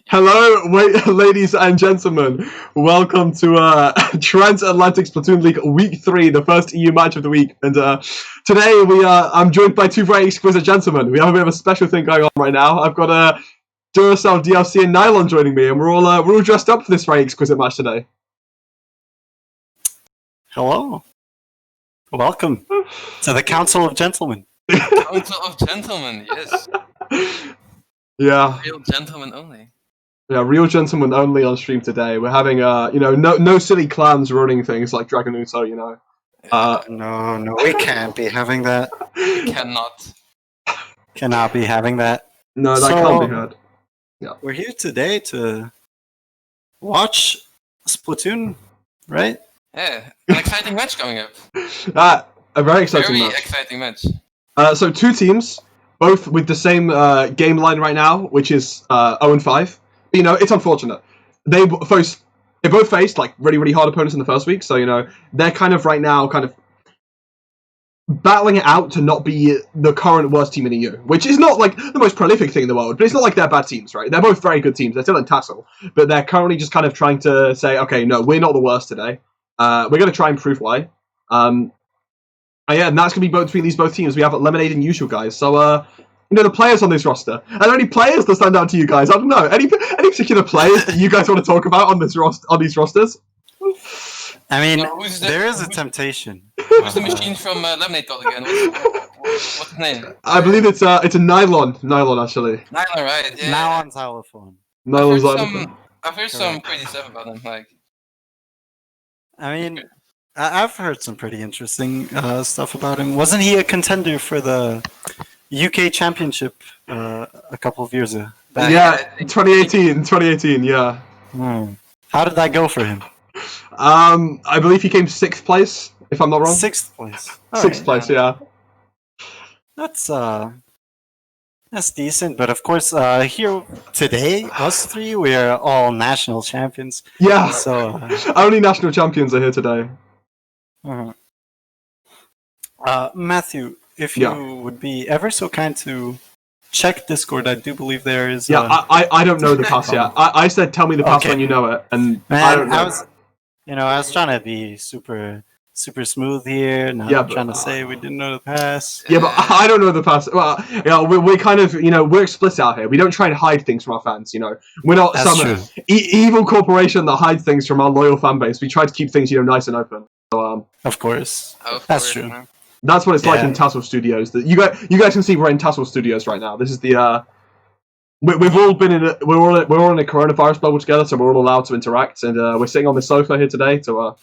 Hello, ladies and gentlemen. Welcome to Transatlantic Splatoon League Week 3, the first EU match of the week. And today I'm joined by two very exquisite gentlemen. We have a bit of a special thing going on right now. I've got Dura, DLC, and Nylon joining me, and we're all dressed up for this very exquisite match today. Hello. Welcome to the Council of Gentlemen. Council of Gentlemen, yes. Yeah. Real gentlemen only. Yeah, real gentlemen only on stream today. We're having no silly clans running things like Dragon Uso, No, we can't be having that. Cannot. Cannot be having that. No, that can't be heard. Yeah. We're here today to watch Splatoon, right? Yeah, an exciting match coming up. A very exciting Very match. exciting match. So two teams, both with the same game line right now, which is 0-5. You know, it's unfortunate. They both faced like really hard opponents in the first week, so they're kind of right now battling it out to not be the current worst team in the EU, which is not like the most prolific thing in the world, but it's not like they're bad teams, right? They're both very good teams. They're still in TASL, but they're currently just kind of trying to say, okay, no, we're not the worst today. We're going to try and prove why. And that's going to be between these both teams. We have Lemonade and Usual guys. So, the players on this roster. Are there any players that stand out to you guys? I don't know. Any particular players that you guys want to talk about on these rosters? I mean, there is a temptation. Who's the machine from Lemonade called again? What's his name? I believe it's a Nylon. Nylon, actually. Nylon, right? Yeah. Nylon's xylophone. Nylon's xylophone. I've heard some crazy stuff about him. I mean, I've heard some pretty interesting stuff about him. Wasn't he a contender for the UK Championship a couple of years ago? Yeah, 2018, yeah. How did that go for him? I believe he came 6th place, if I'm not wrong. 6th place. Sixth place, yeah. That's decent, but of course, here today, us three, we are all national champions. Yeah, so only national champions are here today. Matthew, if you would be ever so kind to check Discord, I do believe there is. Yeah, I don't know the pass yet. I said tell me the pass when you know it, and I don't know. I was trying to be super smooth here. Now I'm trying to say we didn't know the pass. Yeah, but I don't know the pass. Well, we're kind of, we're explicit out here. We don't try and hide things from our fans, We're not some evil corporation that hides things from our loyal fan base. We try to keep things, nice and open. So, of course. That's true. Man. That's what it's like in TASL Studios. That you guys can see we're in TASL Studios right now. This is the we've all been we're all in a coronavirus bubble together, so we're all allowed to interact, and we're sitting on the sofa here today to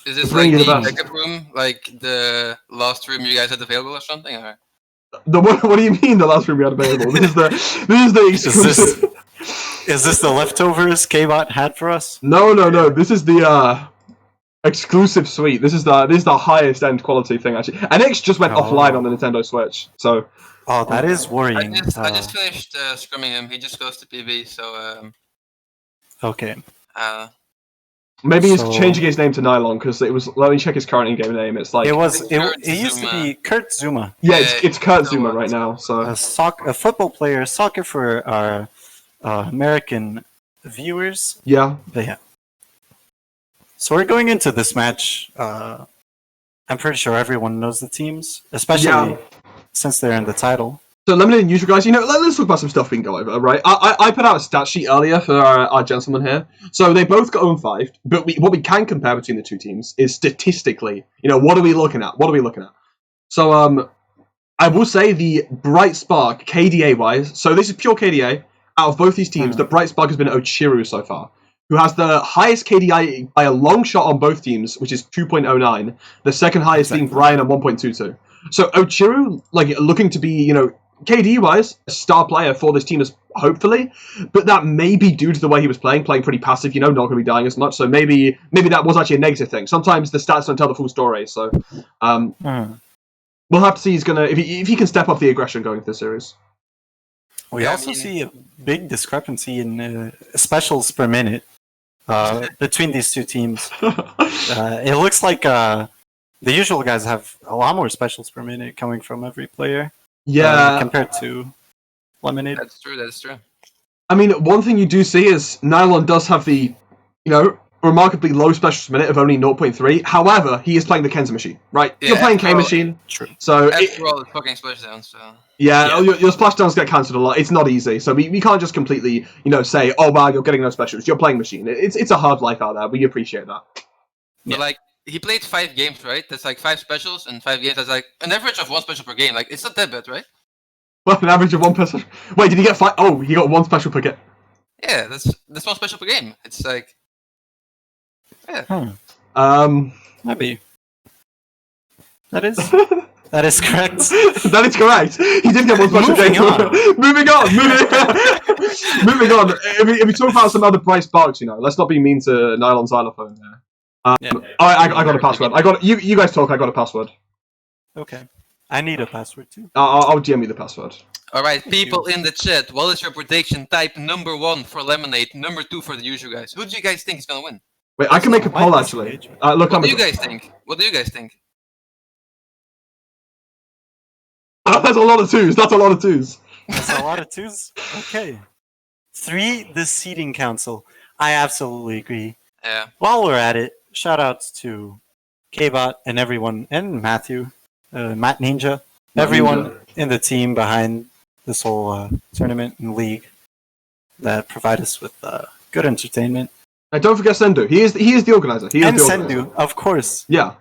Is this like the backup room, like the last room you guys had available or something? Or? What do you mean the last room we had available? This is the exclusive. Is this the leftovers K-Bot had for us? No. This is the exclusive suite. This is the highest end quality thing actually. And X just went offline on the Nintendo Switch. So. Oh, that is worrying. I just finished scrimming him. He just goes to PB. So. Okay. Maybe he's changing his name to Nylon because it was. Let me check his current in-game name. It's like it used to be Kurt Zuma. Yeah, it's Kurt Zuma right now. So a football player, soccer for our American viewers. Yeah. But yeah. So we're going into this match. I'm pretty sure everyone knows the teams, especially since they're in the title. So Lemonade and Usual guys, let's talk about some stuff we can go over, right? I put out a stat sheet earlier for our gentlemen here. So they both got 0-5, but what we can compare between the two teams is statistically, what are we looking at? So I will say the bright spark, KDA-wise, so this is pure KDA, out of both these teams, the bright spark has been Ochiru so far, who has the highest KDA by a long shot on both teams, which is 2.09, the second highest being Brian at 1.22. So Ochiru, looking to be, KD-wise, a star player for this team, hopefully, but that may be due to the way he was playing pretty passive, not going to be dying as much, so maybe that was actually a negative thing. Sometimes the stats don't tell the full story, so we'll have to see if he can step up the aggression going through the series. We also see a big discrepancy in specials per minute between these two teams. It looks like the Usual guys have a lot more specials per minute coming from every player. Yeah. Compared to Lemonade. That's true. I mean, one thing you do see is Nylon does have the, remarkably low specials per minute of only 0.3. However, he is playing the Kenza machine, right? Yeah, You're playing after K all- machine, True. so After all, it's fucking splashdown, so... yeah, your splashdowns get cancelled a lot. It's not easy, so we can't just completely, say, oh wow, you're getting no specials. You're playing machine. It's a hard life out there. We appreciate that. But like, he played 5 games, right? That's like 5 specials, and 5 games, that's like an average of 1 special per game. Like, it's not that bad, right? Well, an average of 1 person. Wait, did he get 5? Oh, he got 1 special per game. Yeah, that's 1 special per game. It's like... Yeah. Maybe. That is correct. That is correct. He did get 1 special Moving game. on. Moving on. Moving on. If we talk about some other price sparks, let's not be mean to Nylon xylophone there. I got a password. You guys talk. I got a password. Okay. I need a password too. I'll GM you the password. Alright, people in the chat, what is your prediction? Type number 1 for Lemonade, number 2 for the usual guys. Who do you guys think is gonna win? Wait, I can make a poll actually. Look, What do you guys think? What do you guys think? That's a lot of 2s. That's a lot of 2s. That's a lot of 2s. Okay. 3, the seating council. I absolutely agree. Yeah. While we're at it, shout outs to K-Bot and everyone, and Matthew, Matt Ninja, everyone in the team behind this whole tournament and league that provide us with good entertainment. And don't forget Sendu. He is the organizer. And Sendu, of course. Yeah.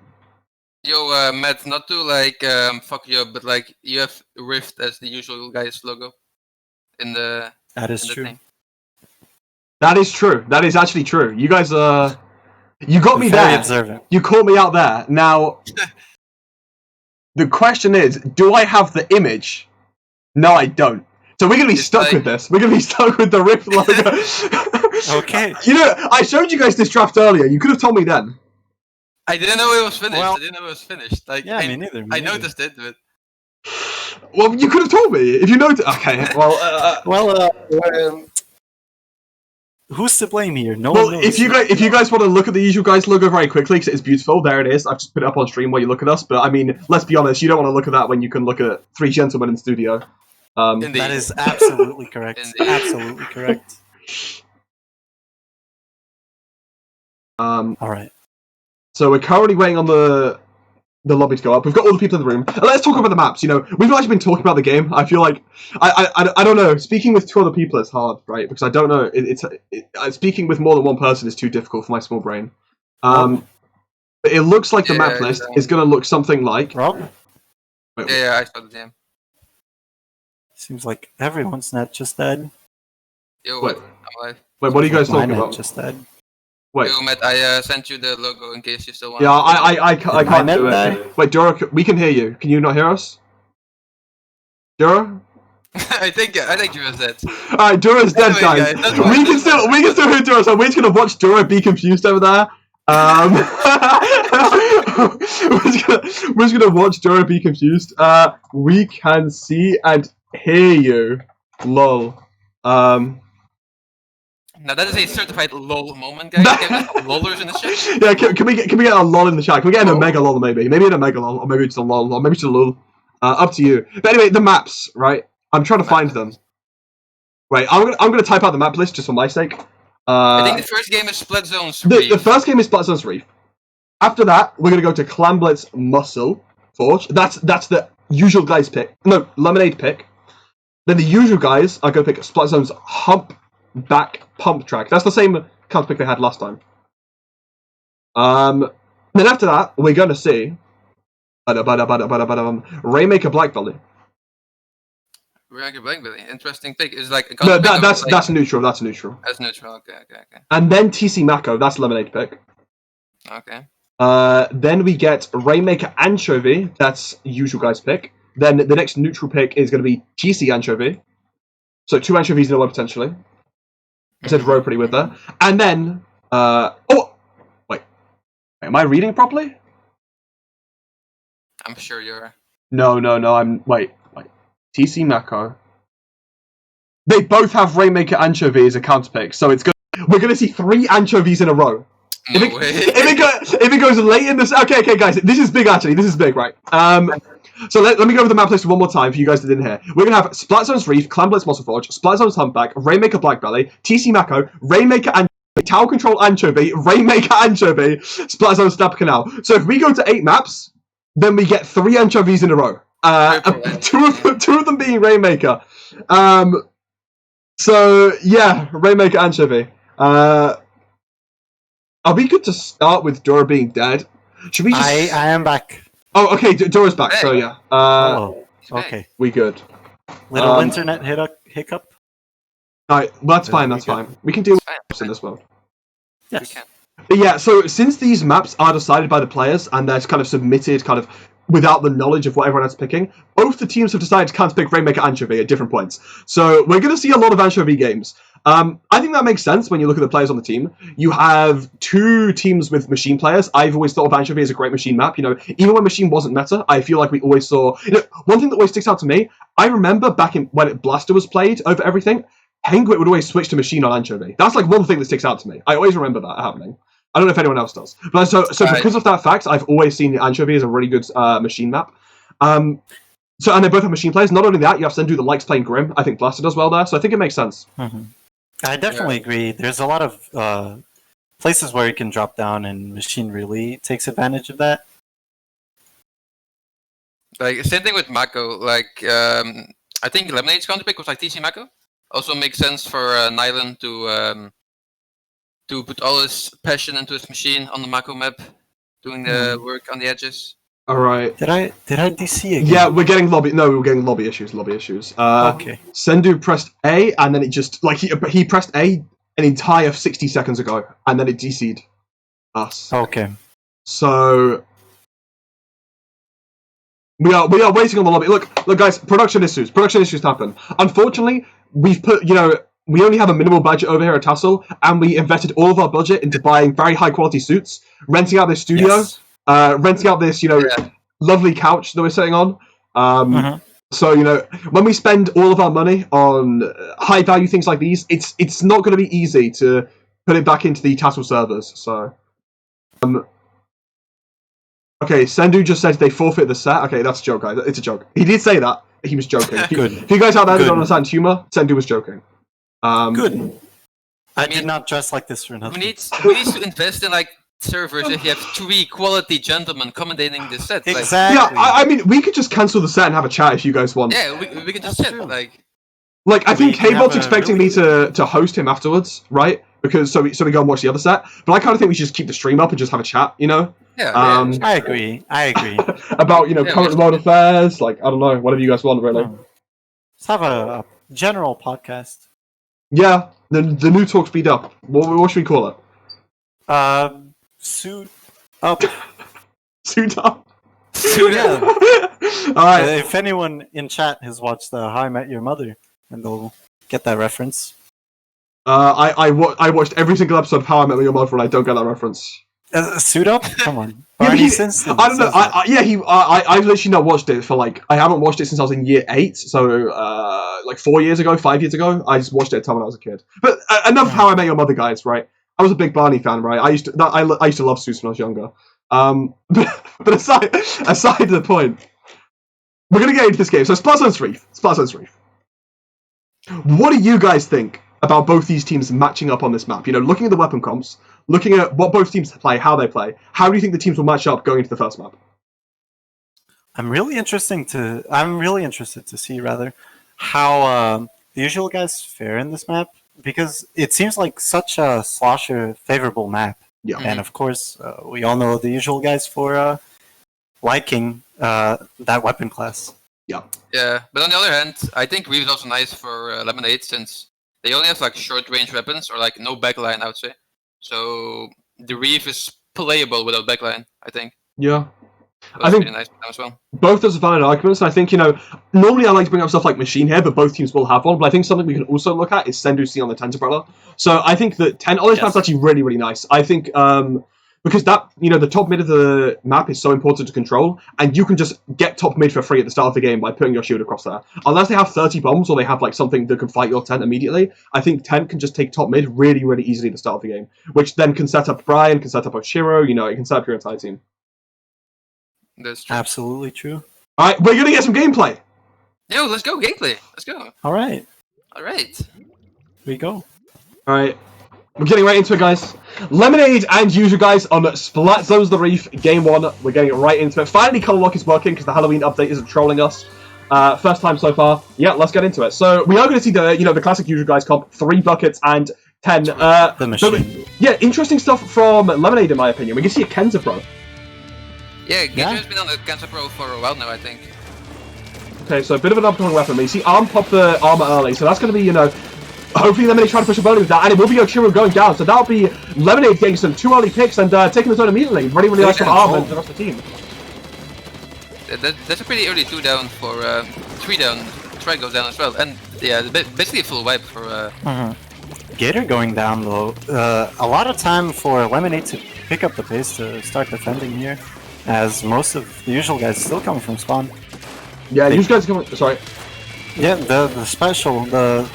Yo, Matt, not to fuck you up, but like you have Rift as the usual guy's logo in the. That is true. Thing. That is true. That is actually true. You guys you got me Very there. observant. You caught me out there. Now, the question is, do I have the image? No, I don't. So we're gonna be stuck with this. We're gonna be stuck with the Rift logo. Okay. I showed you guys this draft earlier. You could have told me then. I didn't know it was finished. Well, I didn't know it was finished. Like, yeah, me neither. I noticed it, but Well, you could have told me if you noticed. Okay. Well. Who's to blame here? No Well, one knows. if you guys want to look at the usual guys logo very quickly, because it's beautiful, there it is. I've just put it up on stream while you look at us. But I mean, let's be honest, you don't want to look at that when you can look at 3 gentlemen in studio. That is absolutely correct. Indeed. Absolutely correct. All right. So we're currently waiting on the lobby to go up. We've got all the people in the room. Let's talk about the maps. We've actually been talking about the game. I feel like I don't know. Speaking with 2 other people is hard, right? Because I don't know. Speaking with more than 1 person is too difficult for my small brain. But it looks like the map list is going to look something like. Robbe? Yeah, I saw the jam. Seems like everyone's net just dead. Yo, Wait. I'm alive. Wait, what are you guys talking My net about? just dead. Wait. Yo, Matt, I sent you the logo in case you still want. Yeah, I can't do it. net Wait, Dura, we can hear you. Can you not hear us? Dura? I think you was dead. Alright, Dura's dead, Anyway, guys. guys, that's We can still hear Dura, so we're just gonna watch Dura be confused over there. We're just gonna watch Dura be confused. We can see and hear you. Lol. Now that is a certified lol moment, guys. Can we have some lollers in the chat? Yeah, can we get a lol in the chat? Can we get a mega lol maybe? Maybe in a mega lol, or maybe just a lol, or maybe just a lol. Up to you. But anyway, the maps, right? I'm trying to find them. Wait, I'm gonna type out the map list just for my sake. I think the first game is Split Zones. The first game is Split Zones Reef. After that, we're gonna go to Clamblitz Musselforge. That's the usual guys pick. No, Lemonade pick. Then the usual guys are gonna pick Split Zones Humpback Pump Track. That's the same counter pick they had last time. Then after that, we're gonna see Rainmaker Blackbelly. Rainmaker Blackbelly. Interesting pick. Is like No, that's neutral. That's neutral. That's neutral. Okay. And then TC Mako. That's Lemonade pick. Okay. Then we get Rainmaker Ancho-V. That's usual guys pick. Then the next neutral pick is going to be GC Ancho-V. So 2 Ancho-Vs in a row potentially. I said row pretty with there. And then wait, am I reading properly? I'm sure you're. No. I'm wait. TC Mako. They both have Rainmaker Ancho-V as a counter pick, so we're gonna see 3 Ancho-Vs in a row. No way. If it goes late in this, okay, guys, this is big actually. This is big, right? So let me go over the map list one more time for you guys that didn't hear. We're gonna have Splat Zones Reef, Clan Blitz Musselforge, Splat Zones Humpback, Rainmaker Blackbelly, TC Mako, Rainmaker Tower Control Ancho-V, Rainmaker Ancho-V, Splat Zone Snap Canal. So if we go to 8 maps, then we get 3 Ancho-Vs in a row. Two of them being Rainmaker. So yeah, Rainmaker Anchovy. Are we good to start with Dura being dead? Should we just... I am back. Oh, okay, Dura's back, so yeah. Okay. We good. Little internet hiccup. Alright, well, that's fine, that's fine. We can deal with maps in this mode. Yes. But yeah, so since these maps are decided by the players, and they're kind of submitted kind of without the knowledge of what everyone else is picking, both the teams have decided to counterpick Rainmaker Ancho-V at different points. So we're going to see a lot of Ancho-V games. I think that makes sense when you look at the players on the team. You have 2 teams with machine players. I've always thought of Ancho-V as a great machine map. You know, even when machine wasn't meta, I feel like we always saw... You know, one thing that always sticks out to me, I remember back in when Blaster was played over everything, Penguin would always switch to machine on Ancho-V. That's like one thing that sticks out to me. I always remember that happening. I don't know if anyone else does. But so because of that fact, I've always seen Ancho-V as a really good machine map. So and they both have machine players. Not only that, you have Sendu that likes playing Grim. I think Blaster does well there, so I think it makes sense. Mm-hmm. I definitely agree. There's a lot of places where you can drop down, and machine really takes advantage of that. Like same thing with Mako. Like I think Lemonade's counterpick was like TC Mako. Also makes sense for Nylon to put all his passion into his machine on the Mako map, doing the work on the edges. All right. Did I DC again? Yeah, we're getting lobby. No, we're getting lobby issues. Okay. Sendu pressed A, and then it just like he pressed A an entire 60 seconds ago, and then it DC'd us. Okay. So we are waiting on the lobby. Look, guys. Production issues happen. Unfortunately, we've put we only have a minimal budget over here at TASL, and we invested all of our budget into buying very high quality suits, renting out this studio, renting out this lovely couch that we're sitting on. So when we spend all of our money on high value things like these, it's not going to be easy to put it back into the TASL servers. So okay, Sendu just said they forfeit the set. Okay, that's a joke, guys. It's a joke. He did say that. He was joking. If you guys out there don't understand humor, Sendu was joking. Good. I did not dress like this for nothing. We need to invest in like servers if you have 3 quality gentlemen commentating this set. Exactly. Yeah, I mean, we could just cancel the set and have a chat if you guys want. Yeah, we can just sit like I think K-Bot's expecting me to host him afterwards, right? Because so we go and watch the other set. But I kind of think we should just keep the stream up and just have a chat, Yeah. I agree. About current world affairs, like I don't know, whatever you guys want, really. Let's have a general podcast. Yeah, the new talk speed up. What should we call it? Suit up. Suit up. Suit up. All right. If anyone in chat has watched How I Met Your Mother, then they'll get that reference. I watched every single episode of How I Met Your Mother, and I don't get that reference. Suit up? Come on. Barney Simpson. I don't know. I've literally not watched it for I haven't watched it since I was in year 8, so 4 years ago, 5 years ago. I just watched it at the time when I was a kid. But enough of How I Met Your Mother, guys. Right? I was a big Barney fan. Right? I used to love Suits when I was younger. But aside to the point, we're gonna get into this game. So Splat Zones Reef. What do you guys think about both these teams matching up on this map? Looking at the weapon comps, looking at what both teams play, how they play, how do you think the teams will match up going into the first map? I'm really interested to see how the usual guys fare in this map, because it seems like such a slosher favorable map. Yeah. And of course, we all know the usual guys for liking that weapon class. Yeah. Yeah, but on the other hand, I think Reef is also nice for Lemonade, since they only have short range weapons or no backline, I would say. So the Reef is playable without backline, I think. Yeah. So I think really nice for them as well. Both those are valid arguments, and I think, normally I like to bring up stuff like Machine here, but both teams will have one, but I think something we can also look at is Sendu C on the Tent Umbrella. So I think that 10 on this map's actually really, really nice. I think because that, the top mid of the map is so important to control, and you can just get top mid for free at the start of the game by putting your shield across there. Unless they have 30 bombs or they have like something that can fight your tent immediately, I think tent can just take top mid really, really easily at the start of the game, which then can set up Brian, can set up Oshiro, it can set up your entire team. That's true. Absolutely true. All right, we're gonna get some gameplay. Yo, let's go gameplay. Let's go. All right. Here we go. All right. We're getting right into it, guys. Lemonade and Usual guys on Splat Zones the Reef, Game 1. We're getting right into it. Finally, Color Lock is working because the Halloween update isn't trolling us. First time so far. Yeah, let's get into it. So, we are going to see the classic Usual guys comp, 3 buckets and 10. The machine. Yeah, interesting stuff from Lemonade, in my opinion. We can see a Kenza Pro. Yeah, Gator's been on the Kenza Pro for a while now, I think. Okay, so a bit of an upcoming weapon. But you see Arm pop the armor early, so that's going to be, hopefully Lemonade trying to push a early with that, and it will be Oshiro going down, so that'll be Lemonade getting some 2 early picks and taking the zone immediately. Really, really nice from Arm and the rest of the team. That's a pretty early 2 down for 3 down. Try goes down as well, and yeah, basically a full wipe for. Gator going down though. A lot of time for Lemonade to pick up the pace to start defending here, as most of the Usual guys still coming from spawn. Yeah, Usual guys coming. Sorry. Yeah, the special, the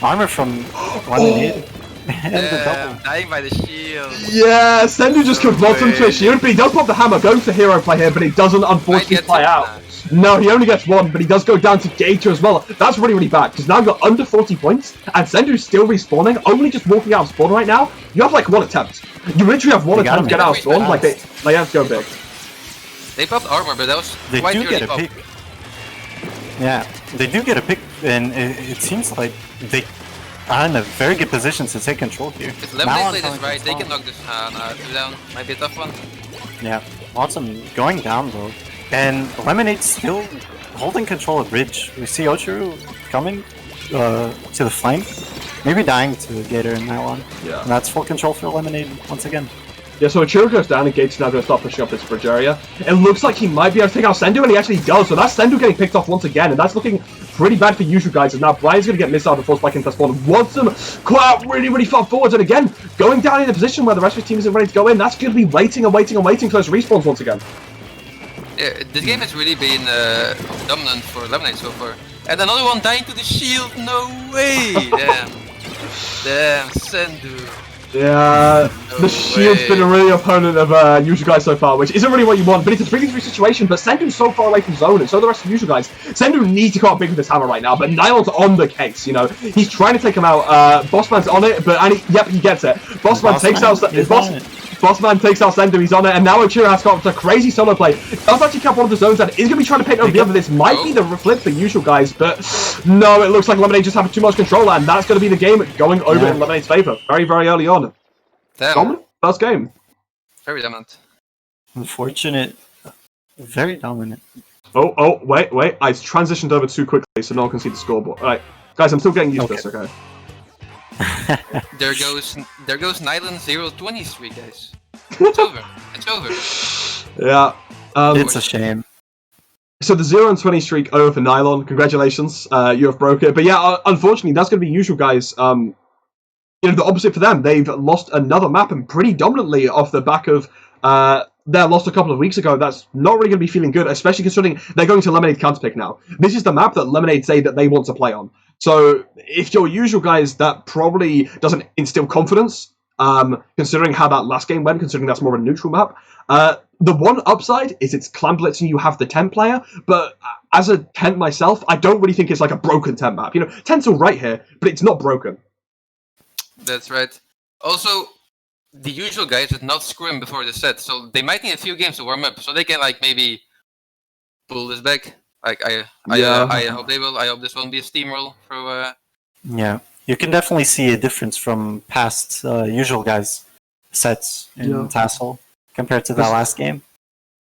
armor from Lemonade. And the double. Dying by the shield. Yeah, Sendu just killed Bottom to a shield, but he does pop the hammer, going for hero play here, but he doesn't unfortunately play out. No, he only gets 1, but he does go down to Gator as well. That's really, really bad, because now you've got under 40 points, and Sendu's still respawning, only just walking out of spawn right now. You have like 1 attempt. You literally have 1 attempt to get out of spawn, like they have to go big. They popped armor, but that was quite do get a pick. Yeah, they do get a pick, and it seems like they are in a very good position to take control here. If Lemonade plays this right, they can knock this 2 down. Might be a tough one. Yeah, Awesome going down though. And Lemonade still holding control of Ridge. We see Ochiru coming to the flank. Maybe dying to Gator and Nylon. Yeah. And that's full control for Lemonade once again. Yeah, so Ochiru goes down and Gate's now going to start pushing up this bridge area. It looks like he might be able to take out Sendu, and he actually does. So that's Sendu getting picked off once again, and that's looking pretty bad for Yushu guys. And now Brian's going to get missed out before spiking into spawn. Wants him quite out really, really far forwards. And again, going down in a position where the rest of his team isn't ready to go in. That's going to be waiting and waiting and waiting for those respawns once again. Yeah, this game has really been dominant for Lemonade so far. And another one dying to the shield. No way! Damn. Damn, Sendu. Yeah, the shield's been a really opponent of Yushu guys so far, which isn't really what you want, but it's a 3v3 situation, but Sendu's so far away from zone, and so the rest of Yushu guys. Sendu needs to come out big with this hammer right now, but Nylon's on the case, you know. He's trying to take him out, Bossman's on it, but yep, he gets it. Bossman takes out Sendu, he's on it, and now Ochiru has got a crazy solo play. Does actually cap one of the zones, and is going to be trying to pick over the other. This might be the flip for Yushu guys, but no, it looks like Lemonade just having too much control, and that's going to be the game going over in Lemonade's favour. Very, very early on. Damn. Dominant first game. Very dominant. Unfortunate. Very dominant. Oh, wait. I transitioned over too quickly so no one can see the scoreboard. Alright, guys, I'm still getting used to this, okay? There goes Nylon 0-20 streak, guys. It's over. It's over. Yeah. It's a shame. So the 0-20 streak over for Nylon. Congratulations, you have broke it. But yeah, unfortunately, that's going to be usual, guys. You know, the opposite for them. They've lost another map, and pretty dominantly off the back of their loss a couple of weeks ago. That's not really going to be feeling good, especially considering they're going to Lemonade counterpick now. This is the map that Lemonade say that they want to play on. So if you're usual guys, that probably doesn't instill confidence, considering how that last game went, considering that's more of a neutral map. The one upside is it's clan blitzing, you have the 10 player, but as a 10 myself, I don't really think it's like a broken 10 map. You know, 10's all right here, but it's not broken. That's right. Also, the usual guys did not scrim before the set, so they might need a few games to warm up, so they can like maybe pull this back. Like I hope they will. I hope this won't be a steamroll for. Yeah, you can definitely see a difference from past usual guys sets in TASL compared to that last game.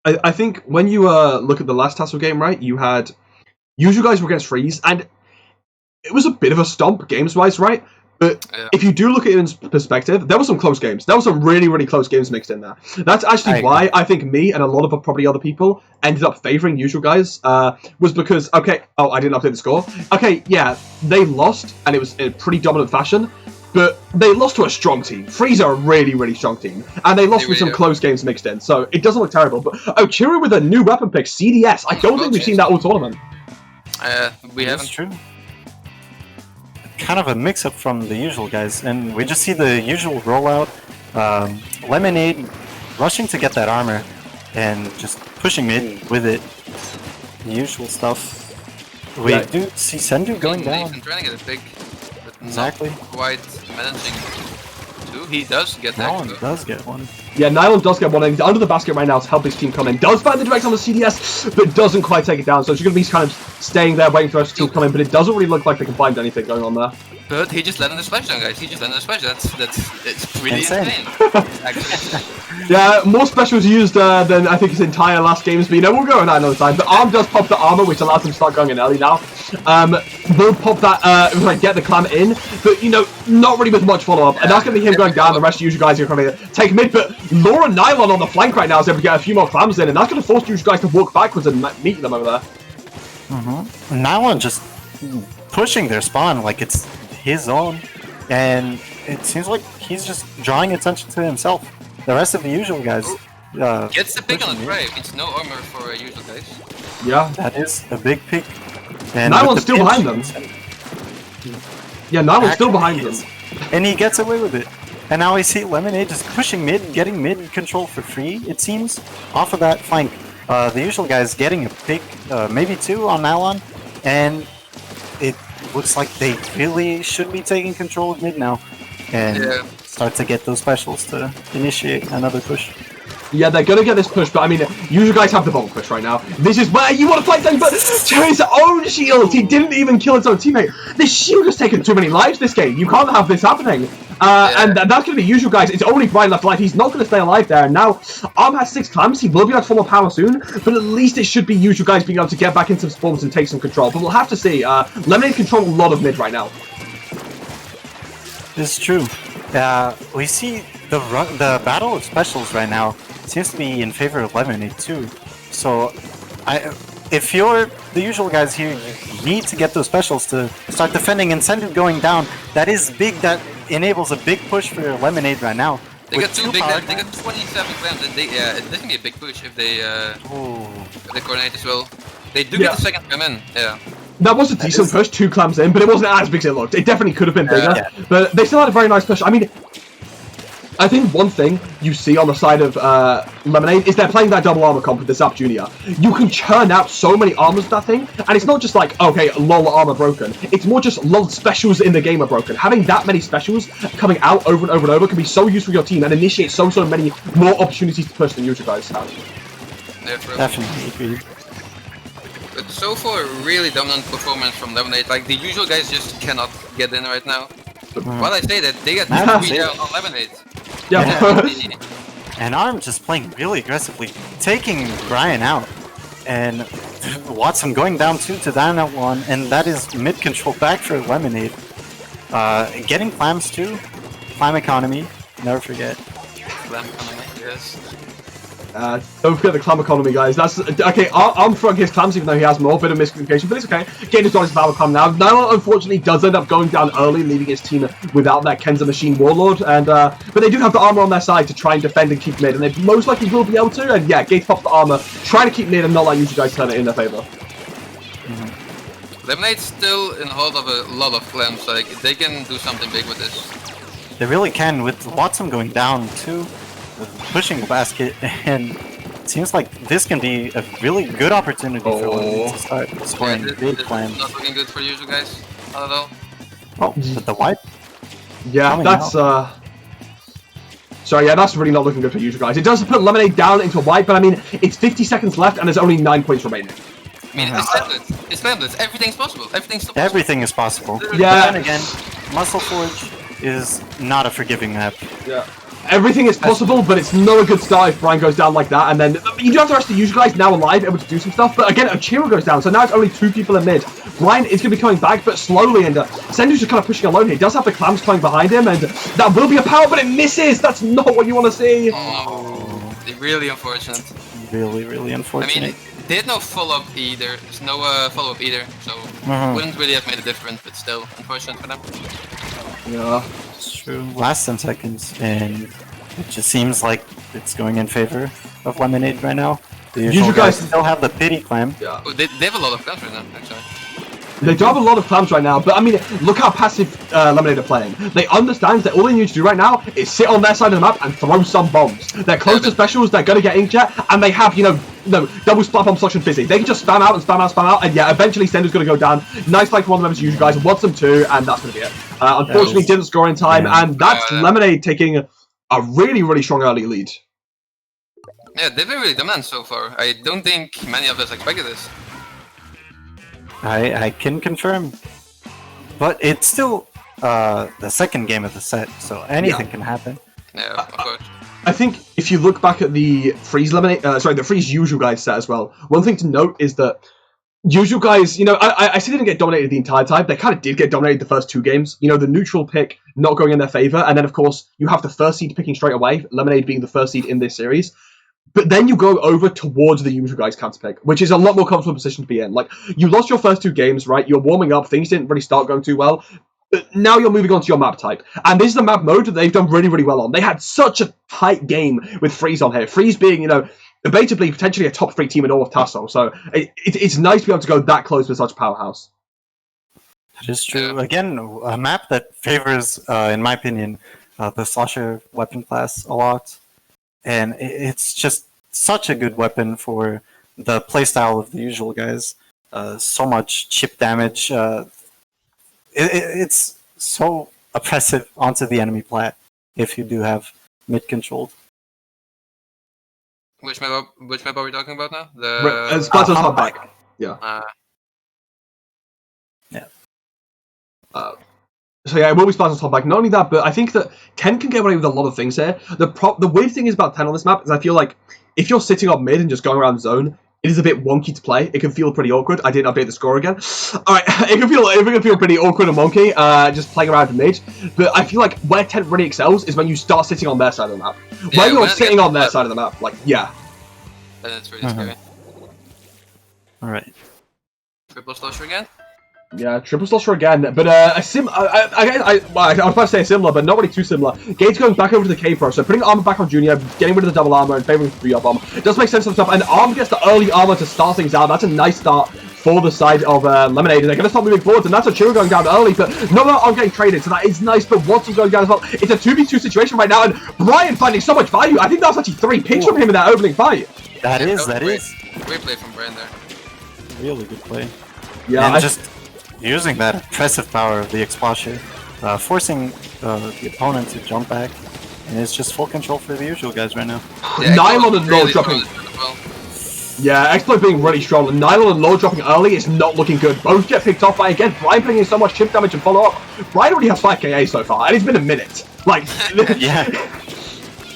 I think when you look at the last TASL game, right, you had usual guys were against Freeze, and it was a bit of a stomp games-wise, right? But if you do look at it in perspective, there were some close games. There were some really, really close games mixed in there. That's actually why I think me and a lot of probably other people ended up favouring usual guys, was because, I didn't update the score. Okay, yeah, they lost, and it was in a pretty dominant fashion, but they lost to a strong team. Freeze are a really, really strong team, and they lost with some close games mixed in, so it doesn't look terrible. But Ochiro with a new weapon pick, CDS. I don't think we've seen that all tournament. We haven't. That's true. Kind of a mix-up from the usual guys, and we just see the usual rollout. Lemonade rushing to get that armor, and just pushing mid with it. The usual stuff. We do see Sendu going down. Trying to get a pick, but exactly. Not quite managing to. He does get that. Nylon does get one. Yeah, Nylon does get one. He's under the basket right now to help his team come in. Does find the direct on the CDS, but doesn't quite take it down. So it's going to be kind of staying there, waiting for us to come in. But it doesn't really look like they can find anything going on there. But he just landed the splash down, guys. He just landed the splash. It's pretty insane. Actually. Yeah, more specials used than I think his entire last games. But we'll go on that another time. But Arm does pop the armor, which allows him to start going in early now. We'll pop that, get the clam in, but not really with much follow up. And that's going to be him going down. The rest of the usual guys are going to take mid. But Laura and Nylon on the flank right now is able to get a few more clams in, and that's going to force you guys to walk backwards and meet them over there. Nylon just pushing their spawn like it's his own, and it seems like he's just drawing attention to himself. The rest of the usual guys gets the pick on the Brave. It's no armor for usual guys. Yeah, that is a big pick. And Nylon's still behind them. Yeah, Nylon's still behind them. And he gets away with it. And now we see Lemonade just pushing mid, getting mid control for free, it seems, off of that flank. The usual guys getting a pick, maybe two on Nylon, and it looks like they really should be taking control of mid now and start to get those specials to initiate another push. Yeah, they're going to get this push, but I mean, you guys have the bomb push right now. This is where you want to fight them, but to his own shield, he didn't even kill his own teammate. This shield has taken too many lives this game. You can't have this happening. And that's going to be usual, guys. It's only Brian left alive. He's not going to stay alive there. And now, Arm has 6 clams. He will be able to follow power soon, but at least it should be usual guys being able to get back into some spawns and take some control. But we'll have to see. Lemonade control a lot of mid right now. It's true. We see the battle of specials right now seems to be in favor of Lemonade too. So, if you're the usual guys here, you need to get those specials to start defending. And Sendu going down, that is big. That enables a big push for Lemonade right now. They got they got 27 clams, and this can be a big push if they coordinate as well. They do get the second clam in. Yeah. That was a decent push, 2 clams in, but it wasn't as big as it looked. It definitely could have been bigger, but they still had a very nice push. I mean, I think one thing you see on the side of Lemonade is they're playing that double armor comp with the Zap Junior. You can churn out so many armors with that thing, and it's not just like, okay, lol armor broken. It's more just lol specials in the game are broken. Having that many specials coming out over and over and over can be so useful for your team and initiate so many more opportunities to push than usual guys have. Definitely. But so far, really dominant performance from Lemonade. Like, the usual guys just cannot get in right now. While I say that, they got 3 down on Lemonade. Yeah. And Arm just playing really aggressively, taking Brian out. And Watson going down 2 to down at 1, and that is mid control back for Lemonade. Getting clams too. Clam economy, never forget. Clam economy, yes. Don't forget the clam economy, guys. That's okay. I'm throwing his clams, even though he has more. Bit of miscommunication, but it's okay. Getting his dollars value clam now. Nylon, unfortunately, does end up going down early, leaving his team without that Kenza Machine Warlord. And but they do have the armor on their side to try and defend and keep mid, and they most likely will be able to. And yeah, Gate pops the armor, trying to keep mid and not let you guys turn it in their favor. Lemonade's still in hold of a lot of clams. Like, they can do something big with this. They really can, with Watson going down too. Pushing the basket, and it seems like this can be a really good opportunity for Lemonade to start scoring big clams. Not looking good for you guys, not at all. Oh, but the wipe? Yeah, that's sorry, yeah, that's really not looking good for you guys. It does put Lemonade down into a wipe, but I mean, it's 50 seconds left and there's only 9 points remaining. I mean, it's Flambless. Everything's possible. Everything is possible. Yeah. But then again, Musselforge is not a forgiving map. Yeah. Everything is possible, but it's not a good start if Brian goes down like that. And then you do have the rest of the usual guys now alive, able to do some stuff. But again, Ochiro goes down, so now it's only 2 people in mid. Brian is going to be coming back, but slowly, and Sendu's just kind of pushing alone here. He does have the clams coming behind him, and that will be a power, but it misses. That's not what you want to see. Oh, really unfortunate. Really, really unfortunate. I mean, they had no follow-up either. There's no follow-up either, so wouldn't really have made a difference, but still, unfortunate for them. Yeah. It's true. Last 10 seconds, and it just seems like it's going in favor of Lemonade right now. The usual guys still have the pity clam. Yeah. Oh, they have a lot of clams right now, actually. They do have a lot of clams right now, but I mean, look how passive Lemonade are playing. They understand that all they need to do right now is sit on their side of the map and throw some bombs. They're close to specials, they're going to get inkjet, and they have, you know, double splat bomb selection busy. They can just spam out and spam out, spam out, and yeah, eventually Sendu's going to go down. Nice like for one of the members of you guys, wants them too, and that's going to be it. Unfortunately, didn't score in time, and that's Lemonade taking a really, really strong early lead. Yeah, they've been really dominant so far. I don't think many of us expected this. I can confirm. But it's still the second game of the set, so anything can happen. Yeah, of course. I think if you look back at the Freeze the Freeze usual guys set as well, one thing to note is that usual guys, you know, I still didn't get dominated the entire time. They kind of did get dominated the first 2 games. You know, the neutral pick not going in their favor, and then of course you have the first seed picking straight away, Lemonade being the first seed in this series. But then you go over towards the usual guys counter pick, which is a lot more comfortable position to be in. Like, you lost your first 2 games, right? You're warming up, things didn't really start going too well. But now you're moving on to your map type. And this is the map mode that they've done really, really well on. They had such a tight game with Freeze on here. Freeze being, you know, debatably potentially a top 3 team in all of TASL. So it's nice to be able to go that close with such a powerhouse. That is true. Again, a map that favors, in my opinion, the Slosher weapon class a lot. And it's just such a good weapon for the playstyle of the usual guys. So much chip damage. It's so oppressive onto the enemy plat if you do have mid controlled. Which map are we talking about now? The Splatter's Humpback. Yeah. So yeah, it will be Splatter's Humpback. Not only that, but I think that 10 can get away with a lot of things here. The weird thing is about 10 on this map is I feel like if you're sitting on mid and just going around zone, it is a bit wonky to play. It can feel pretty awkward. I didn't update the score again. Alright, it can feel pretty awkward and wonky, just playing around mid. But I feel like where 10 really excels is when you start sitting on their side of the map. When you're sitting on their side of the map, like, yeah. That's really scary. Alright. Triple Slosher again? Yeah, triple slosher again, but I was about to say similar, but not really too similar. Gate's going back over to the K-Pro, so putting armor back on Junior, getting rid of the double armor and favoring 3-up bomb. It does make sense on the top, and Arm gets the early armor to start things out. That's a nice start for the side of Lemonade, and they're going to start moving forwards, and that's a Chiro going down early, but no Arm getting traded, so that is nice, but Watson going down as well. It's a 2v2 situation right now, and Brian finding so much value. I think that was actually 3 picks from him in that opening fight. That is. Great play from Brian there. Really good play. Yeah, and just using that impressive power of the Explosion, forcing the opponent to jump back, and it's just full control for the usual guys right now. Yeah, Nylon and Low dropping. Yeah, Exploit being really strong, and Nylon and Low dropping early is not looking good. Both get picked off by, again, Brian putting in so much chip damage and follow up. Brian already has 5 KA so far, and it's been a minute. Like, yeah.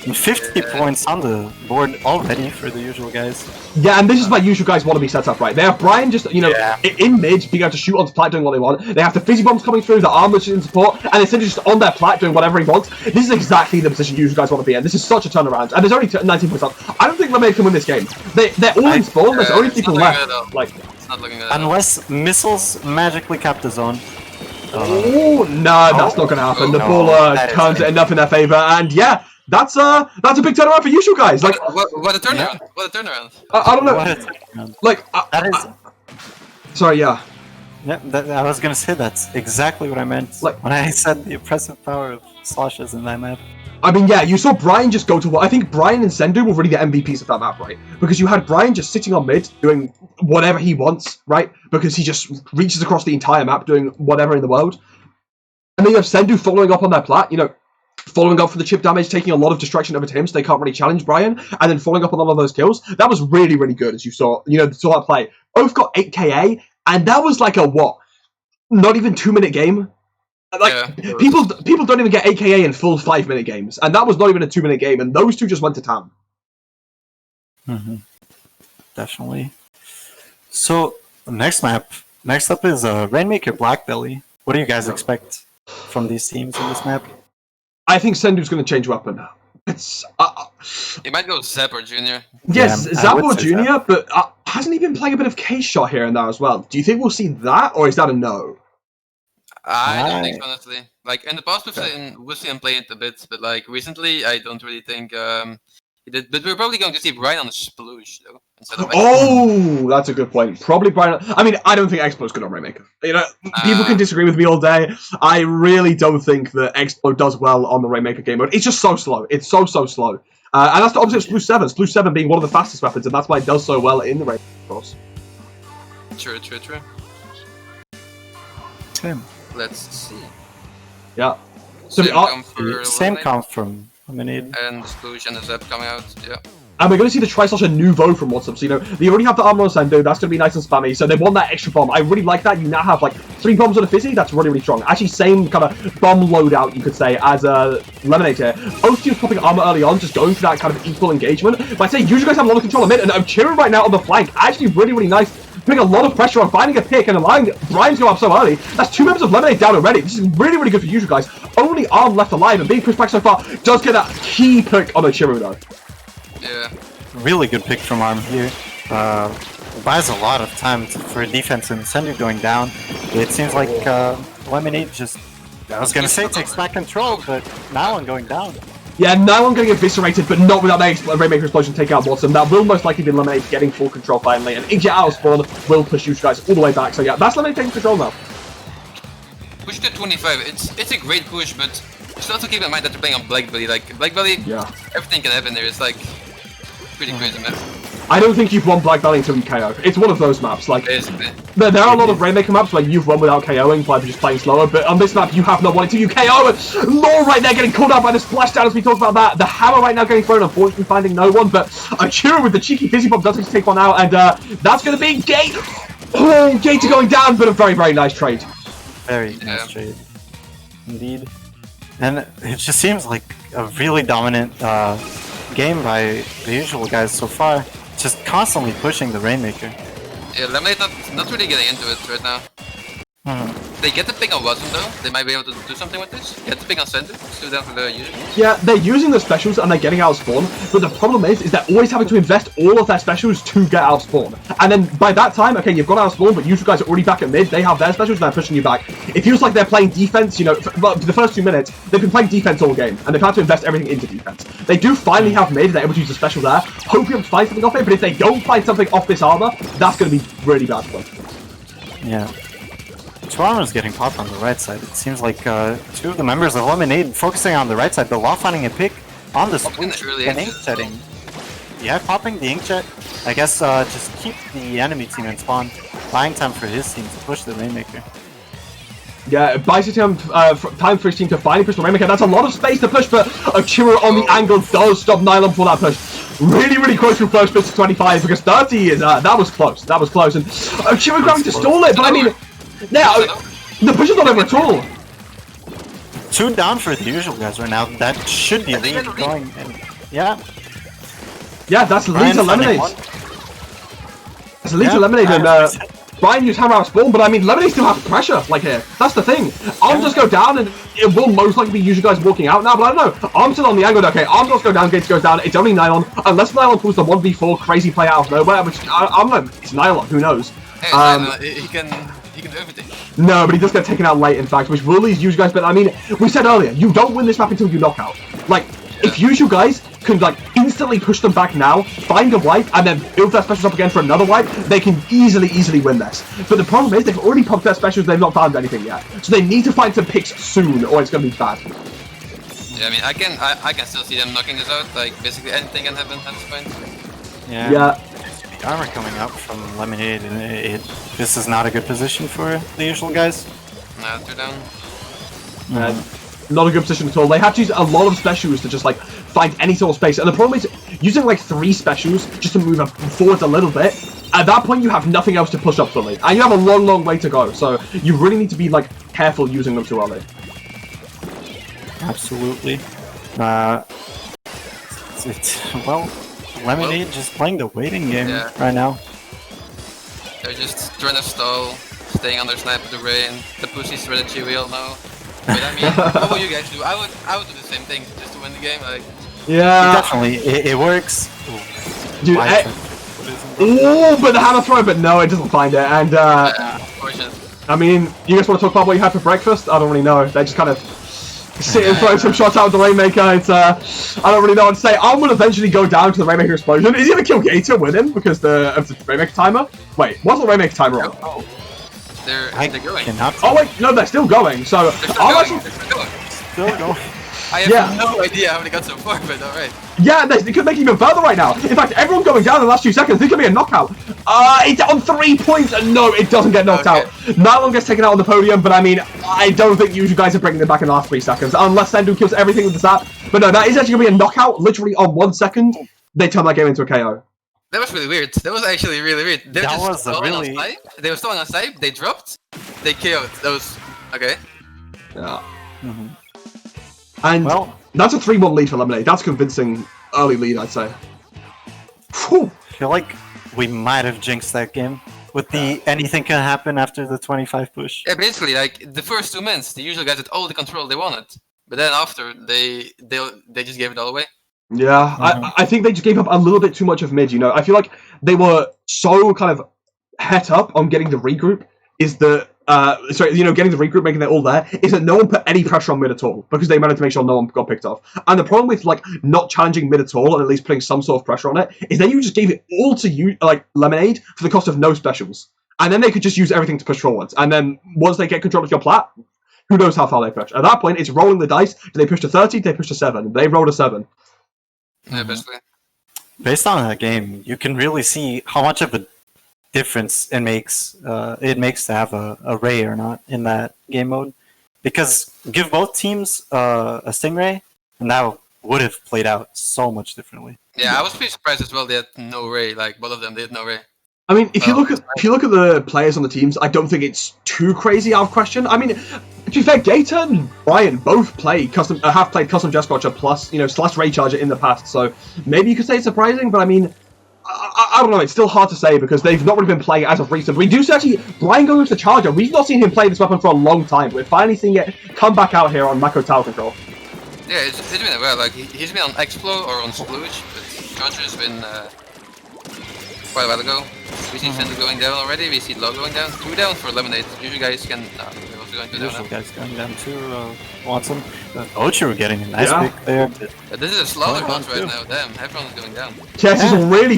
50 points on the board already for the usual guys. Yeah, and this is my usual guys want to be set up, right? They have Brian just, you know, in mid, being able to shoot onto plat doing what they want. They have the fizzy bombs coming through, the armor in support, and essentially just on their plat doing whatever he wants. This is exactly the position usual guys want to be in. This is such a turnaround, and there's only 19 points up. I don't think Lemonade can win this game. They're all in spawn, there's only people left. Like, it's not looking good. Unless missiles magically cap the zone. Oh, no, that's not going to happen. The ball turns it enough in their favor, and yeah, that's a big turnaround for usual guys. Like, what a turnaround! Yeah. What a turnaround! I don't know. Like, sorry, yeah. Yeah, I was gonna say that's exactly what I meant. Like when I said the oppressive power of Sloshes in that map. I mean, yeah, you saw Brian just go to what I think Brian and Sendu were really the MVPs of that map, right? Because you had Brian just sitting on mid doing whatever he wants, right? Because he just reaches across the entire map doing whatever in the world. And then you have Sendu following up on their plat, you know, following up for the chip damage, taking a lot of distraction over to him so they can't really challenge Brian, and then following up on all of those kills. That was really, really good, as you saw, you know, saw that play. Both got 8 KA, and that was like a, what, not even 2-minute game? Like, people don't even get 8 KA in full 5-minute games, and that was not even a 2-minute game, and those two just went to town. Definitely. So, next up is Rainmaker Blackbelly. What do you guys expect from these teams in this map? I think Sendu's going to change weapon. It's he might go Zap or Junior. Yes, Zap or Junior, but hasn't he been playing a bit of case shot here and there as well? Do you think we'll see that, or is that a no? I don't think so, honestly. Like in the past, we've seen him play it a bit, but like recently, I don't really think he did. But we're probably going to see Brian on Sploosh though instead of. Oh, that's a good point. Probably Brian. I mean, I don't think Expo's good on Rainmaker. You know, people can disagree with me all day. I really don't think that Expo does well on the Rainmaker game mode. It's just so slow. It's so slow. And that's the opposite of Sploosh 7. Sploosh 7 being one of the fastest weapons, and that's why it does so well in the Rainmaker, of course. True. Tim. Let's see. Yeah. Same comp from Lemonade. And the Sploosh and the Zep coming out, yeah. And we're going to see the Tri-Slash and Nouveau from What's Up. So, you know, they already have the Armor on Sendo. That's going to be nice and spammy. So they want that extra bomb. I really like that. You now have, like, 3 bombs on a Fizzy. That's really, really strong. Actually, same kind of bomb loadout, you could say, as Lemonade here. Both teams popping armor early on, just going for that kind of equal engagement. But I'd say you guys have a lot of control of mid. And I'm cheering right now on the flank. Actually, really, really nice. Putting a lot of pressure on finding a pick and allowing Brian to go up so early. That's 2 members of Lemonade down already. This is really, really good for you guys. Only Arm left alive, and being pushed back so far does get that key pick on a Chiru, though. Yeah. Really good pick from Arm here. Buys a lot of time for defense and Sender going down. It seems like Lemonade just, I was gonna say takes back control, but Nylon going down. Yeah, Nylon getting eviscerated, but not without the Rainmaker Explosion taking out Watson. That will most likely be Lemonade getting full control finally, and Inkjet out of spawn will push you guys all the way back. So yeah, that's Lemonade taking control now. Push to 25. It's a great push, but just also keep in mind that they're playing on Blackbelly. Like Blackbelly, yeah, everything can happen there. It's like pretty crazy, man. I don't think you've won Blackbelly until you KO. It's one of those maps. Like basically, there are a lot of Rainmaker maps where you've won without KOing by just playing slower, but on this map you have not won until you KO. And Law right there getting called out by the splashdown as we talked about that. The hammer right now getting thrown, unfortunately finding no one, but Chira with the cheeky Fizzy Bomb does get to take one out, and that's going to be Gate. Oh, Gate going down, but a very, very nice trade. Very nice trade. Indeed. And it just seems like a really dominant game by the usual guys so far. Just constantly pushing the Rainmaker. Yeah, Lemonade not really getting into it right now. They get the pick on Watson though. They might be able to do something with this. Get the pick on Center. Still down for the user. Yeah, they're using the specials and they're getting out of spawn. But the problem is they're always having to invest all of their specials to get out of spawn. And then by that time, okay, you've got out of spawn, but usual guys are already back at mid. They have their specials and they're pushing you back. It feels like they're playing defense. You know, for the first 2 minutes, they've been playing defense all game, and they've had to invest everything into defense. They do finally have mid. They're able to use the special there. Hope you find something off it. But if they don't find something off this armor, that's going to be really bad for them. Yeah. 2 armors getting popped on the right side. It seems like 2 of the members of Lemonade focusing on the right side, but Law finding a pick on the switch and inkjetting. Yeah, popping the inkjet. I guess just keep the enemy team in spawn, buying time for his team to push the Rainmaker. Yeah, buys time for his team to finally push the Rainmaker. That's a lot of space to push, but Chira on the angle does stop Nylon for that push. Really, really close from first push to 25 because 30 is that was close. That was close, and Chira grabbing to stall it, but I mean. Yeah, the push is not over at all. 2 down for the usual guys right now. That should be lead going. And, yeah. Yeah, that's lead to Lemonade. That's lead to Lemonade, and Brian used hammer out of spawn, but I mean, Lemonade still have pressure, like here. That's the thing. Arm does go down, and it will most likely be usual guys walking out now, but I don't know. Arm's still on the angle, okay. Arm does go down, Gates goes down. It's only Nylon. Unless Nylon pulls the 1v4 crazy play out of nowhere, which I'm not. It's Nylon, who knows? Hey, he can do everything. No, but he does get taken out late, in fact, which will lose usual guys. But I mean, we said earlier, you don't win this map until you knock out. Like, if usual guys can like instantly push them back now, find a wipe, and then build their specials up again for another wipe, they can easily win this. But the problem is they've already popped their specials, they've not found anything yet. So they need to find some picks soon, or it's gonna be bad. Yeah, I mean, I can still see them knocking this out. Like, basically anything can happen at this point. Yeah. Armor coming up from Lemonade, and this is not a good position for the usual guys. No, 2 down. Not a good position at all. They have to use a lot of specials to just like find any sort of space. And the problem is using like 3 specials just to move forward a little bit. At that point, you have nothing else to push up fully, and you have a long way to go. So you really need to be like careful using them too early. Absolutely. Well. Lemonade just playing the waiting game right now. They're just trying to stall, staying under snipe of the rain, the pussy strategy we all know. But I mean, what would you guys do? I would do the same thing just to win the game. Like, yeah, definitely, it works. Dude, oh, but the hammer throw, but no, it doesn't find it. And I mean, you guys want to talk about what you had for breakfast? I don't really know. They just kind of sit and throw some shots out of the Rainmaker. It's I don't really know what to say. Arm will eventually go down to the Rainmaker explosion. Is he gonna kill Gator with him because of the Rainmaker timer? Wait, what's the Rainmaker timer on? Oh. They're going. Oh wait, no, they're still going. So They're Still going. I have no idea how many got so far, but alright. Yeah, they could make it even further right now. In fact, everyone going down in the last few seconds. This could be a knockout. It's on 3 points. No, it doesn't get knocked out. Nylon gets taken out on the podium, but I mean, I don't think you guys are bringing them back in the last 3 seconds. Unless Sendu kills everything with the zap. But no, that is actually going to be a knockout. Literally on 1 second, they turn that game into a KO. That was really weird. That was actually really weird. They were just stalling on side. They were stalling on side. They dropped. They KO'd. That was okay. Yeah. And that's a 3-1 lead for Lemonade. That's convincing early lead, I'd say. Whew. I feel like we might have jinxed that game with the anything can happen after the 25 push. Yeah, basically, like the first 2 minutes, the usual guys had all the control they wanted, but then after they just gave it all away. Yeah, I think they just gave up a little bit too much of mid. You know, I feel like they were so kind of het up on getting the regroup. Getting the regroup, making it all there, is that no one put any pressure on mid at all, because they managed to make sure no one got picked off. And the problem with, like, not challenging mid at all, and at least putting some sort of pressure on it, is then you just gave it all to you, like, Lemonade, for the cost of no specials. And then they could just use everything to push forwards. And then, once they get control of your plat, who knows how far they push. At that point, it's rolling the dice. Do they push to 30? Do they push to 7? They rolled a 7. Yeah, basically. Based on that game, you can really see how much of a difference it makes to have a Ray or not in that game mode, because give both teams a Stingray and that would have played out so much differently. Yeah, I was pretty surprised as well. They had no Ray. Like both of them, they had no Ray. I mean, if you look at the players on the teams, I don't think it's too crazy out of question. I mean, to be fair, Gator and Brian both have played custom Jet Scorcher plus / Ray Charger in the past, so maybe you could say it's surprising. But I mean, I don't know, it's still hard to say because they've not really been playing as of recent. We do see actually Brian going with the Charger. We've not seen him play this weapon for a long time. We're finally seeing it come back out here on Mako Tower Control. Yeah, it's been a while. Like he's been on Explo or on Splooge, but Charger's been quite a while ago. We see Sendu going down already. We see Low going down. 2 down for Lemonade. Usually guys can. They're also going 2 down. Usual guys going down too. Watson. Ocho getting a nice pick there. This is a slaughter hunt right now. Damn, everyone's going down. Yes, it's a really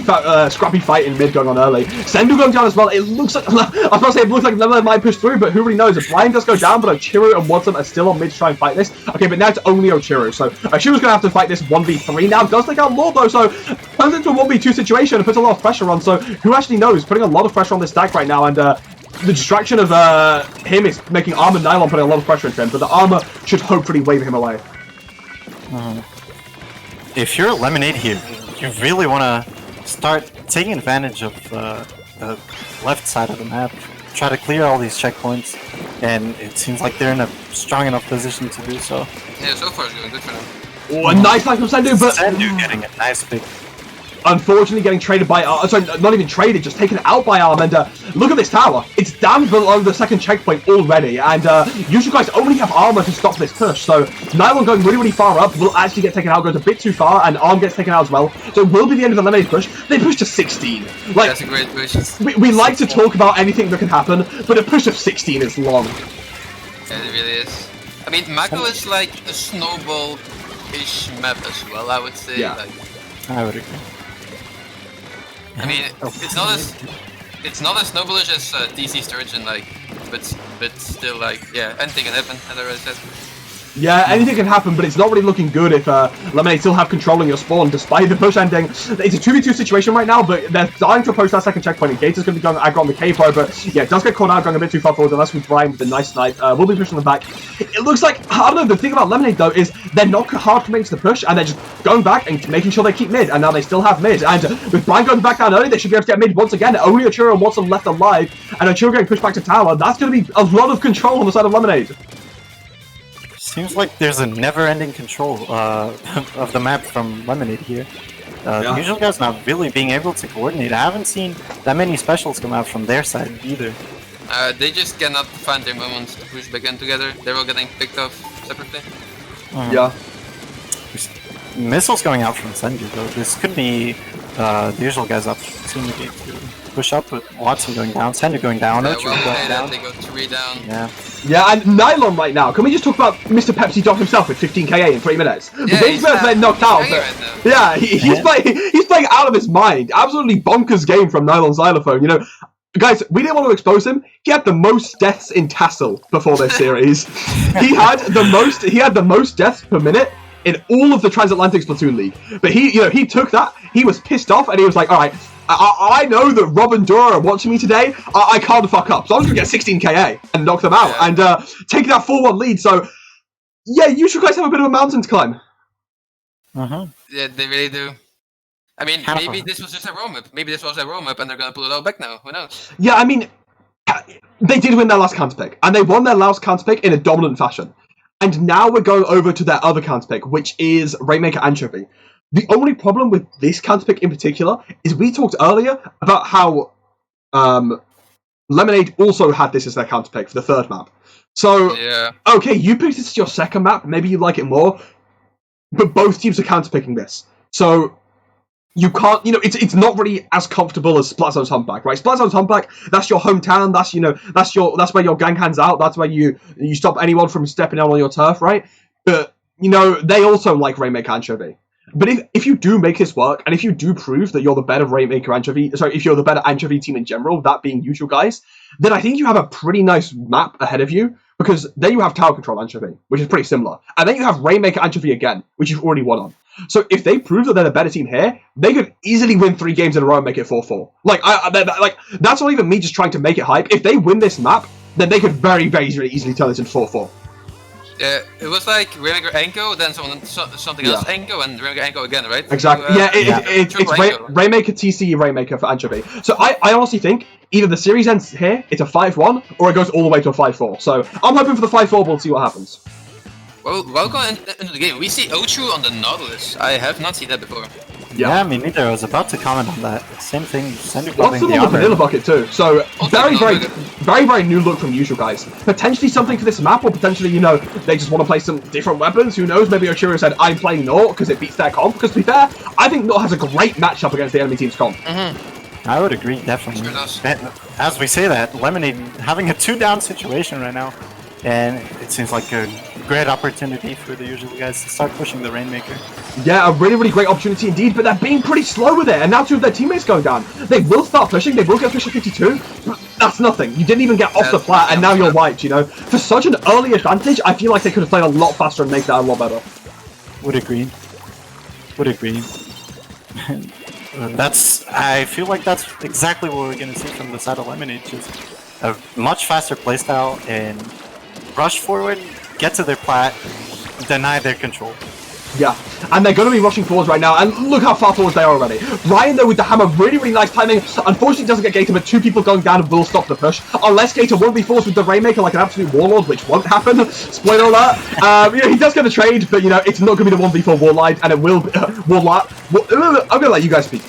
scrappy fight in mid going on early. Sendu going down as well. It looks like I was about to say it looks like Lemonade might push through, but who really knows? If Brian does go down, but Ochiru and Watson are still on mid to try and fight this. Okay, but now it's only Ochiru, so Ochiru's gonna have to fight this 1v3 now. Does take out Lord though, so turns into a 1v2 situation and puts a lot of pressure on. So who actually knows? Putting a lot of pressure on this stack right now, and the distraction of him is making Arm and Nylon putting a lot of pressure into him, but the armor should hopefully wave him away. If you're Lemonade here, you really want to start taking advantage of the left side of the map, try to clear all these checkpoints, and it seems like they're in a strong enough position to do so. Yeah, so far it's going good for them. Oh, a nice fight from Sendu, but Sendu getting a nice pick. Unfortunately, getting traded by sorry, not even traded, just taken out by Arm. And look at this tower; it's down below the second checkpoint already. And you guys only have armor to stop this push. So Nylon going really, really far up will actually get taken out. Goes a bit too far, and Arm gets taken out as well. So it will be the end of the Lemonade push. They push to 16. Like that's a great push. We like to talk about anything that can happen, but a push of 16 is long. Yeah, it really is. I mean, Mako is like a snowball-ish map as well. I would say. Yeah. Like, I would agree. I mean, it's not as snowballish as DC Sturgeon, like, but still, like, yeah, anything can happen, as I already said. Yeah, anything can happen, but it's not really looking good if Lemonade still have control on your spawn, despite the push ending. It's a 2v2 situation right now, but they're dying to approach that second checkpoint, and Gator's going to be going aggro on the K-Pro, but yeah, it does get caught out going a bit too far forward, unless we Brian with a nice snipe. We'll be pushing them back. It looks like, I don't know, the thing about Lemonade, though, is they're not hard committing to the push, and they're just going back and making sure they keep mid, and now they still have mid. And with Brian going back down early, they should be able to get mid once again. Only Ochiru and Watson left alive, and Ochiru getting pushed back to tower. That's going to be a lot of control on the side of Lemonade. Seems like there's a never-ending control of the map from Lemonade here. The usual guys not really being able to coordinate. I haven't seen that many specials come out from their side either. They just cannot find their moments to push back in together. They're all getting picked off separately. Yeah. Missiles going out from Sendu though. This could be the usual guys' opportunity to push up with Watson going down, Sendu going down, Ocho going down. They go 3 down. Yeah. Yeah, and Nylon right now. Can we just talk about Mr. Pepsi Dog himself with 15 KA in 3 minutes? Yeah, The game's been knocked out. But, right now. yeah, he's playing out of his mind. Absolutely bonkers game from Nylon Xylophone. You know, guys, we didn't want to expose him. He had the most deaths in TASL before this series. He had the most deaths per minute in all of the Transatlantic Splatoon League. But he took that. He was pissed off, and he was like, all right. I know that Robbe and Dura are watching me today. I can't fuck up. So I'm just going to get 16 KA and knock them out and take that 4-1 lead. So, yeah, you should guys have a bit of a mountain to climb. Yeah, they really do. I mean, maybe this was just a roam-up. Maybe this was a roam-up and they're going to pull it all back now. Who knows? Yeah, I mean, they did win their last counter pick. And they won their last counter pick in a dominant fashion. And now we're going over to their other counter pick, which is Rainmaker Ancho-V. The only problem with this counter pick in particular is we talked earlier about how Lemonade also had this as their counter pick for the third map. So, okay, you picked this as your second map, maybe you like it more, but both teams are counter picking this. So, you can't, it's not really as comfortable as Splatzone's Humpback, right? Splatzone's Humpback, that's your hometown, that's where your gang hands out, that's where you stop anyone from stepping out on your turf, right? But, they also like Rainmaker Ancho-V. But if you do make this work, and if you do prove that you're the better Rainmaker Ancho-V, if you're the better Ancho-V team in general, that being usual guys, then I think you have a pretty nice map ahead of you, because then you have Tower Control Ancho-V, which is pretty similar. And then you have Rainmaker Ancho-V again, which you've already won on. So if they prove that they're the better team here, they could easily win 3 games in a row and make it 4-4. That's not even me just trying to make it hype. If they win this map, then they could very, very easily turn this into 4-4. Yeah, it was like Rainmaker Anko, then something else Anko, and Rainmaker Anko again, right? Exactly. It's Rainmaker TC Rainmaker for Ancho-V. So I honestly think either the series ends here, it's a 5-1, or it goes all the way to a 5-4. So I'm hoping for the 5-4, but we'll see what happens. Well, welcome into the game. We see Ochu on the Nautilus. I have not seen that before. Yeah, me neither. I was about to comment on that. Same thing. Lots of on the vanilla bucket too. So very new look from usual guys. Potentially something for this map, or potentially they just want to play some different weapons. Who knows? Maybe Ochiro said I'm playing Naut because it beats their comp. Because to be fair, I think Naut has a great matchup against the enemy team's comp. I would agree, definitely. As we say that, Lemonade having a 2-down situation right now, and it seems like a great opportunity for the usual guys to start pushing the Rainmaker. Yeah, a really great opportunity indeed, but they're being pretty slow with it, and now 2 of their teammates going down. They will start pushing, they will get push at 52, but that's nothing. You didn't even get off the flat, and now you're wiped, For such an early advantage, I feel like they could have played a lot faster and make that a lot better. Would agree. I feel like that's exactly what we're going to see from the side of Lemonade, just a much faster playstyle and rush forward, get to their plat, deny their control. Yeah, and they're going to be rushing forwards right now, and look how far forwards they are already. Ryan, though, with the hammer, really nice timing. Unfortunately, doesn't get Gator, but 2 people going down will stop the push. Unless Gator won't be forced with the Rainmaker like an absolute warlord, which won't happen. Spoiler alert. He does get the trade, but, it's not going to be the 1v4 warlord, and it will be... warlord. I'm going to let you guys speak.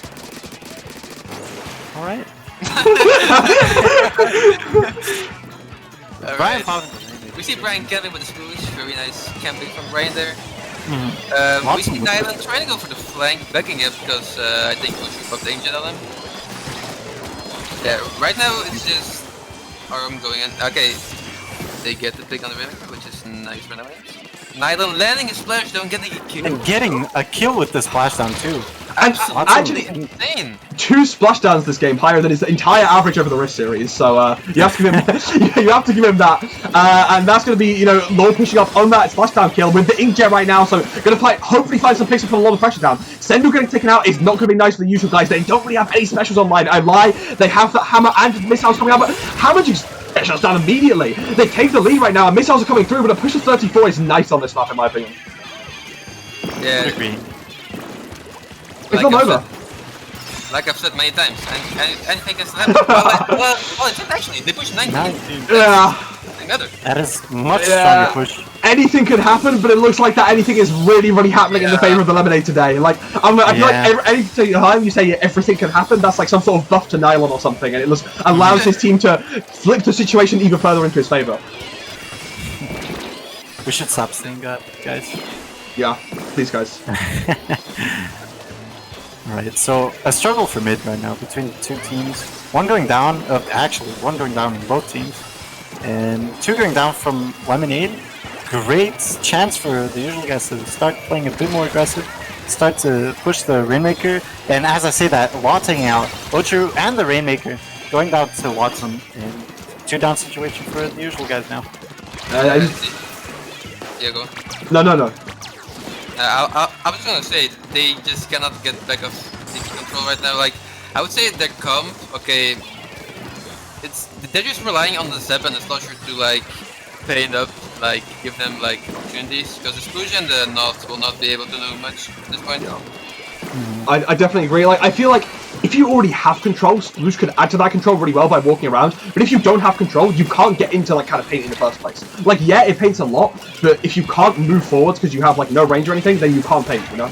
Alright. Brian, we see Brian Kelly with the swoosh. Very nice camping from Brian there. We see Nylon trying to go for the flank, backing it because I think we should pop the engine on him. Yeah, right now it's just Arm going in. Okay, they get the pick on the rim, which is nice for Nylon landing his splash, don't get the kill. And getting a kill with the splashdown too. And actually, insane. 2 splashdowns this game, higher than his entire average over the Rift series. So you have to give him, you have to give him that. And that's going to be, Lord pushing up on that splashdown kill with the inkjet right now. So going to hopefully find some picks and put a lot of pressure down. Sendu getting taken out is not going to be nice for the usual guys. They don't really have any specials online. I lie. They have the hammer and missiles coming out, but Hammer just shuts down immediately. They take the lead right now, and missiles are coming through. But a push of 34 is nice on this map, in my opinion. Yeah. Agree. It's not over. Like I've said many times, anything can happen. well, it's actually, they pushed 19. Yeah. That is much stronger push. Anything could happen, but it looks like that anything is really happening in the favor of the Lemonade today. I feel like any time you say everything can happen, that's like some sort of buff to Nylon or something, and it allows his team to flip the situation even further into his favor. We should stop saying that, guys. Yeah, please, guys. Alright, so a struggle for mid right now between the 2 teams. One going down, actually, one going down in both teams. And 2 going down from Lemonade. Great chance for the usual guys to start playing a bit more aggressive, start to push the Rainmaker. And as I say that, Watt taking out Ochu and the Rainmaker, going down to Watson. And 2 down situation for the usual guys now. Yeah, go. No. I was gonna say they just cannot get back off DP control right now. Like I would say their comp, okay, they're just relying on the Zep and the Slusher to like paint up, like give them like opportunities, because the Splooge and the Knot will not be able to do much at this point. I definitely agree. Like, I feel like if you already have control, Splooge could add to that control really well by walking around. But if you don't have control, you can't get into like kind of paint in the first place. Like, yeah, it paints a lot, but if you can't move forwards because you have like no range or anything, then you can't paint. You know?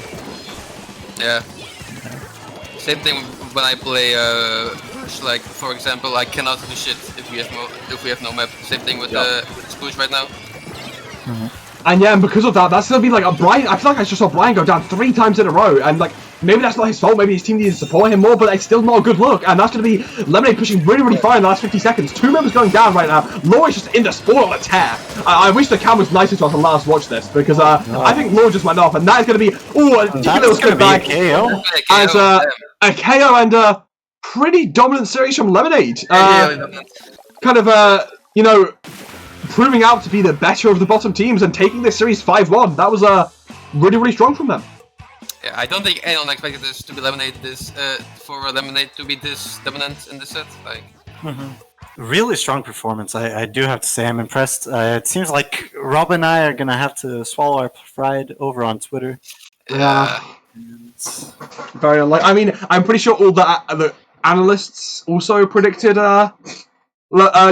Yeah. Same thing when I play like for example, I cannot do shit if we have no map. Same thing with the Splooge right now. And yeah, and because of that, that's gonna be like a Brian. I feel like I just saw Brian go down 3 times in a row, and like maybe that's not his fault. Maybe his team needs to support him more, but it's still not a good look. And that's gonna be Lemonade pushing really far in the last 50 seconds. 2 members going down right now. Laura's just in the spawn on a tear. I wish the cam was nicer to us and let us watch this because I think Laura just went off, and that is gonna be a little spin back as a KO and a pretty dominant series from Lemonade. Kind of you know, proving out to be the better of the bottom teams and taking this series 5-1. That was really strong from them. Yeah, I don't think anyone expected this to be Lemonade for Lemonade to be this dominant in this set. Like, really strong performance. I do have to say I'm impressed. It seems like Rob and I are gonna have to swallow our pride over on Twitter. Yeah. Very unlikely. I mean, I'm pretty sure all the analysts also predicted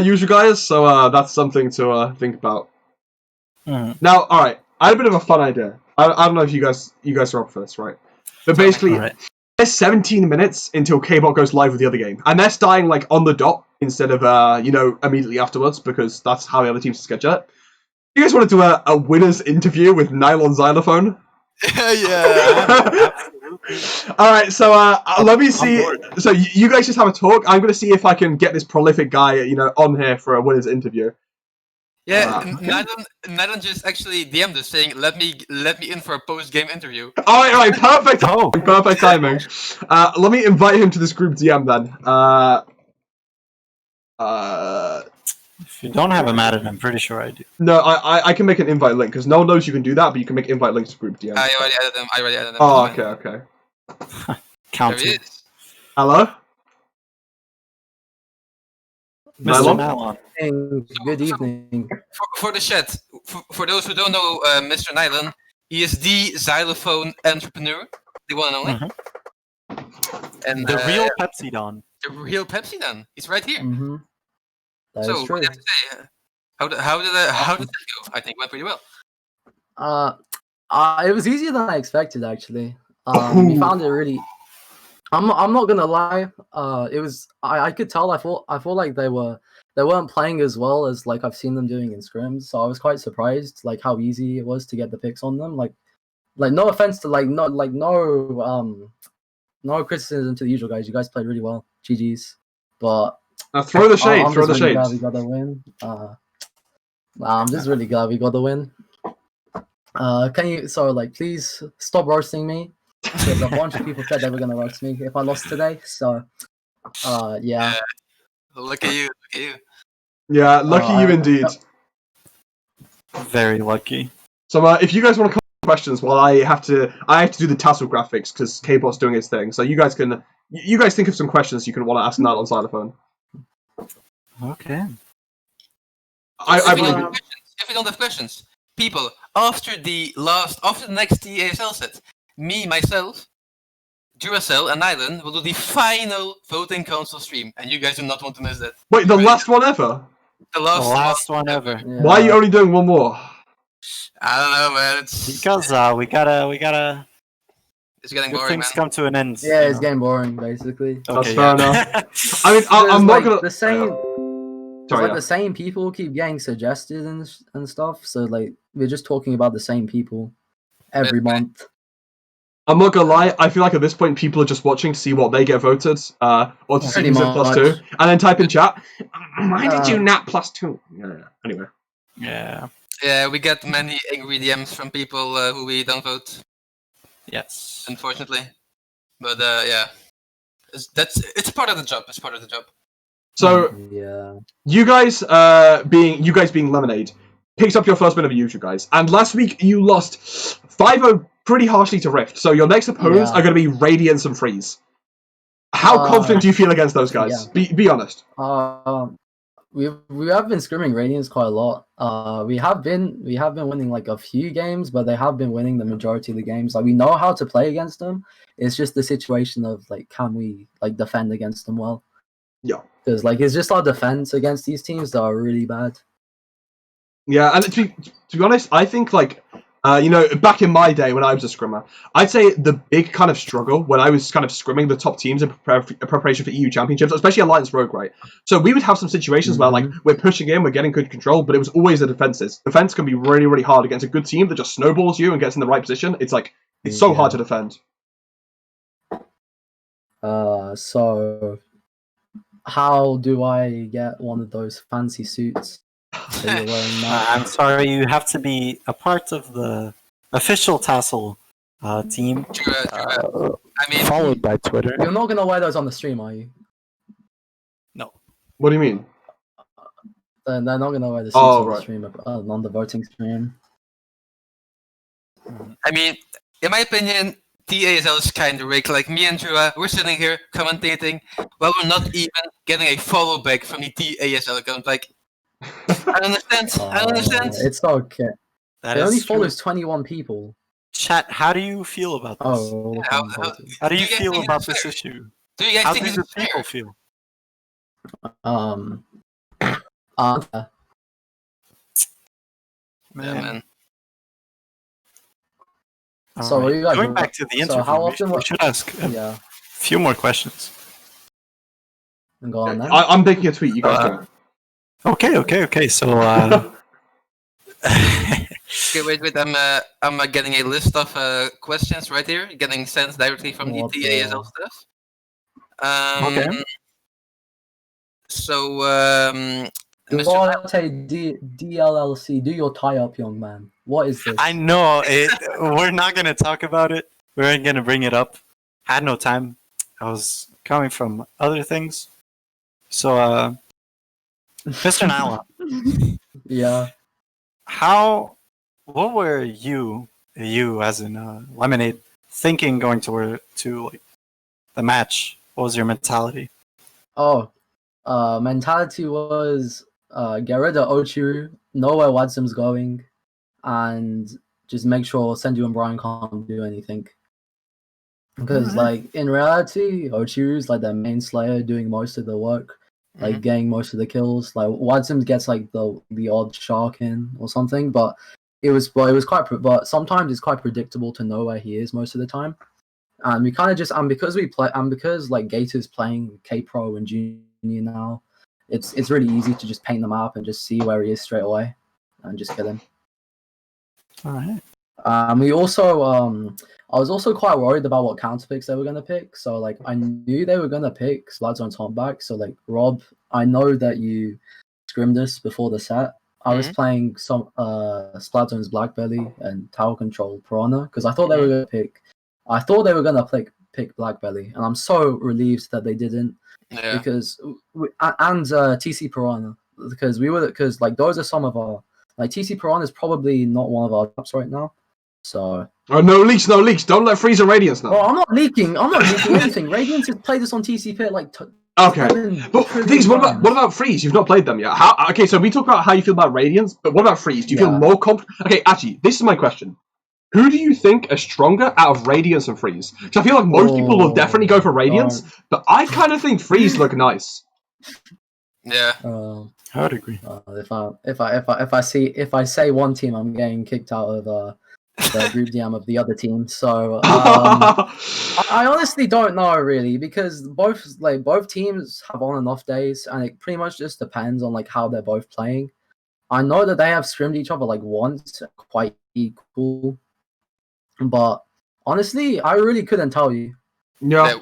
usual guys, so that's something to think about. Now, all right, I had a bit of a fun idea. I don't know if you guys are up for this, right? But basically, there's 17 minutes until K-Bot goes live with the other game, and they're starting like on the dot instead of immediately afterwards because that's how the other teams schedule it. You guys want to do a winners interview with Nylon Xylophone? Yeah. All right, so let me see. So you guys just have a talk. I'm going to see if I can get this prolific guy, on here for a winner's interview. Yeah, Nylon just actually DM'd us saying, "Let me in for a post-game interview." All right, perfect. Perfect timing. Let me invite him to this group DM then. If you don't have him added, I'm pretty sure I do. No, I can make an invite link because no one knows you can do that, but you can make invite links to group DM. I already added them. Oh, okay. Count there he is. Hello? Mr. Nylon. Good evening. For the chat, for those who don't know Mr. Nylon, he is the xylophone entrepreneur, the one and only. And the real Pepsi Don. The real Pepsi Don. He's right here. That so, is true. what do you have to say? How did that go? I think it went pretty well. It was easier than I expected, actually. We found it really. I'm not gonna lie. It was. I could tell. I thought like they weren't playing as well as like I've seen them doing in scrims. So I was quite surprised, like how easy it was to get the picks on them. Like no offense to no criticism to the usual guys. You guys played really well. GGs. But throw the shade. I'm Throw the just really shade. glad we got the win. I'm just really glad we got the win. Can you please stop roasting me? Because a bunch of people said they were gonna roast me if I lost today. So, yeah. Look at you. Yeah, lucky you indeed. Very lucky. So, if you guys want to come up with questions, while I have to do the TASL graphics because K-Bot's doing his thing. So you guys think of some questions you can want to ask Nat on Xylophone. Okay. I believe if we don't have questions, people, after the next TASL set, myself, Duracell, and Nylon will do the final voting council stream, and you guys do not want to miss that. Wait, the last one ever? The last one ever. Yeah. Why are you only doing one more? I don't know, man. It's because we gotta. It's getting good boring, things man. come to an end. Yeah, it's getting boring, basically. That's fair enough. I mean, I'm not gonna. The same. Sorry, the same people keep getting suggested and stuff. So like we're just talking about the same people every month. I'm not gonna lie, I feel like at this point people are just watching to see what they get voted, or to see Pretty who's at much. +2, and then type in chat, why did you not +2? Yeah. Anyway. Yeah. Yeah, we get many angry DMs from people who we don't vote, Yes. unfortunately. But yeah, it's part of the job. It's part of the job. So yeah. you guys being Lemonade picked up your first win of the usual, guys, and last week you lost 5-0 pretty harshly to Rift. So your next opponents Yeah. are going to be Radiance and Freeze. How confident do you feel against those guys? Yeah. Be honest. We have been scrimming Radiance quite a lot. We have been winning like a few games, but they have been winning the majority of the games. Like we know how to play against them. It's just the situation of like, can we like defend against them well? Yeah. Because like it's just our defense against these teams that are really bad. Yeah, and to be honest, I think like back in my day when I was a scrimmer, I'd say the big kind of struggle when I was kind of scrimming the top teams in preparation for EU championships, especially Alliance Rogue, right? So we would have some situations where like we're pushing in, we're getting good control, but it was always the defenses. Defense can be really, really hard against a good team that just snowballs you and gets in the right position. It's like it's so hard to defend. So how do I get one of those fancy suits that you're wearing now? I'm sorry, you have to be a part of the official TASL team. True. I mean, Followed by Twitter. You're not gonna wear those on the stream, are you? No. What do you mean? They're not gonna wear the suits Oh, on the right. stream, on the voting stream. I mean, in my opinion, TASL is kind of rigged. Like me and Dura, we're sitting here commentating, while we're not even getting a follow back from the TASL account. Like, I understand. I understand. It's okay. That It only is true. follows 21 people. Chat, how do you feel about this? Oh, How How do do you you guys feel think about it's this fair? issue? Do you guys How think do this the is fair? people feel? Yeah, man. So what you guys Going back to the interview, so how often we should ask a few more questions. Go on then. I'm making a tweet. You guys do it. Okay. So, Okay, wait. I'm getting a list of questions right here, getting sent directly from the TASL stuff. Okay. So, Duarte DLLC, do your tie up, young man. What is this? I know it. We're not gonna talk about it. We aren't gonna bring it up. Had no time. I was coming from other things. So, Mr. Nylon. Yeah. What were you as in Lemonade, thinking going to like the match? What was your mentality? Mentality was get rid of Ochiru, know where Wadsum's going, and just make sure Senju and Brian can't do anything. Because like in reality, Ochiru's like their main slayer doing most of the work, like getting most of the kills. Like Wadsum gets like the odd shark in or something, but but sometimes it's quite predictable to know where he is most of the time. And we kind of just because like Gator's playing K Pro and Junior now, it's really easy to just paint the map and just see where he is straight away and just kill him. All right. We also I was also quite worried about what counter picks they were gonna pick. So like I knew they were gonna pick Splatzone's Humpback. So like Robbe, I know that you scrimmed us before the set. I was playing some Splatzone's Blackbelly and Tower Control Piranha because I thought they were gonna pick. I thought they were gonna pick Blackbelly, and I'm so relieved that they didn't. Yeah. Because TC Piranha because like those are some of our like TC Piranha is probably not one of our tops right now. So no leaks. Don't let Freeze and Radiance know. Oh, I'm not leaking anything. Radiance has played this on TC Pit like. Okay, but things. What about Freeze? You've not played them yet. Okay, so we talk about how you feel about Radiance, but what about Freeze? Do you feel more confident? Okay, actually, this is my question. Who do you think are stronger out of Radiance and Freeze? Because I feel like most people will definitely go for Radiance, but I kind of think Freeze look nice. Yeah. I would agree. If I say one team, I'm getting kicked out of the group DM of the other team. So I honestly don't know really because both teams have on and off days, and it pretty much just depends on like how they're both playing. I know that they have scrimmed each other like once, quite equal, but Honestly, I really couldn't tell you. Yeah.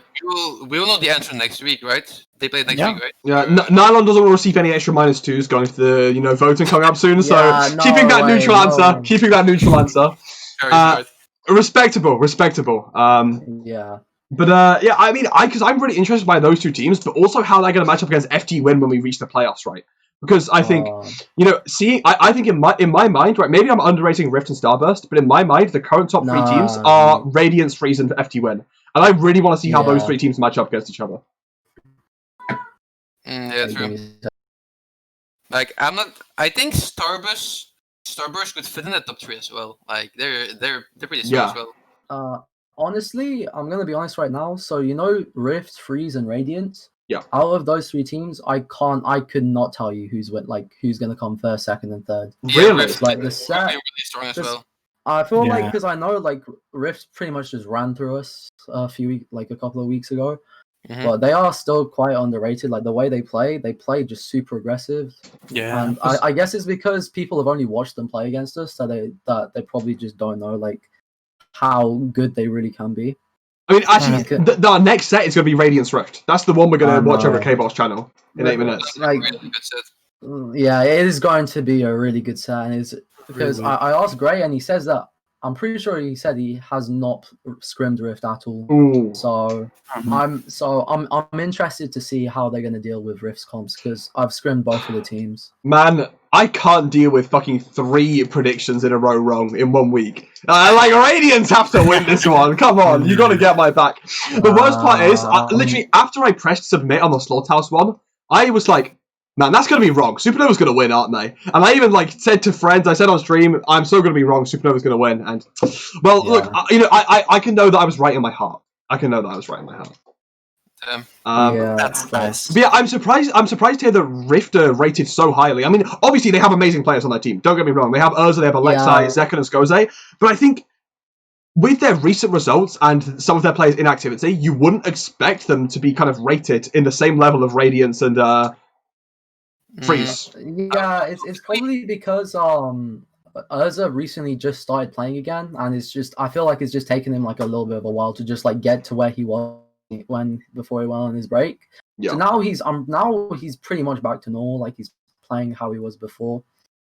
We will know the answer next week, right? They play next week, right? Yeah, Nylon doesn't want to receive any extra -2s going to the voting coming up soon, so Yeah, no keeping that way, neutral no answer. way. Keeping that neutral answer. Sorry. Respectable. Yeah. But yeah, I mean, because I'm really interested by those two teams, but also how they're going to match up against FT Win when we reach the playoffs, right? Because I think, I think in my mind, right, maybe I'm underrating Rift and Starburst, but in my mind, the current top three teams are Radiance, Freeze, and FT Win, and I really want to see how those three teams match up against each other. Yeah, true. Like I think Starburst could fit in the top 3 as well. Like they're pretty strong as well. Honestly, I'm gonna be honest right now. So Rift, Freeze, and Radiant. Yeah. Out of those 3 teams, I could not tell you who's gonna come first, second, and third. Really? Like the set. Really strong as well. I feel like because I know Rift pretty much just ran through us a couple of weeks ago. Mm-hmm. But they are still quite underrated. Like the way they play just super aggressive. Yeah. And I guess it's because people have only watched them play against us that they probably just don't know how good they really can be. I mean, actually, the next set is going to be Radiance Rift. That's the one we're going to watch over K-Boss channel in 8 minutes. Really good set. Yeah, it is going to be a really good set. And it's because really? I asked Gray and he says that I'm pretty sure he said he has not scrimmed Rift at all. Ooh. So I'm interested to see how they're going to deal with Rift's comps because I've scrimmed both of the teams. Man, I can't deal with fucking 3 predictions in a row wrong in 1 week. Radiants have to win this one. Come on, you got to get my back. The worst part is, literally after I pressed submit on the Slaughterhouse one, I was like, man, that's going to be wrong. Supernova's going to win, aren't they? And I even said to friends, I said on stream, I'm so going to be wrong. Supernova's going to win. And look, I can know that I was right in my heart. That's nice. But yeah, I'm surprised to hear that Rift are rated so highly. I mean, obviously they have amazing players on their team. Don't get me wrong. They have Urza, they have Alexei, Zekan, and Skoze. But I think with their recent results and some of their players' inactivity, you wouldn't expect them to be kind of rated in the same level of Radiance and Freeze. Yeah, it's probably because Urza recently just started playing again, and I feel like it's just taken him a little bit of a while to just get to where he was before he went on his break. Yeah. So now he's pretty much back to normal. He's playing how he was before,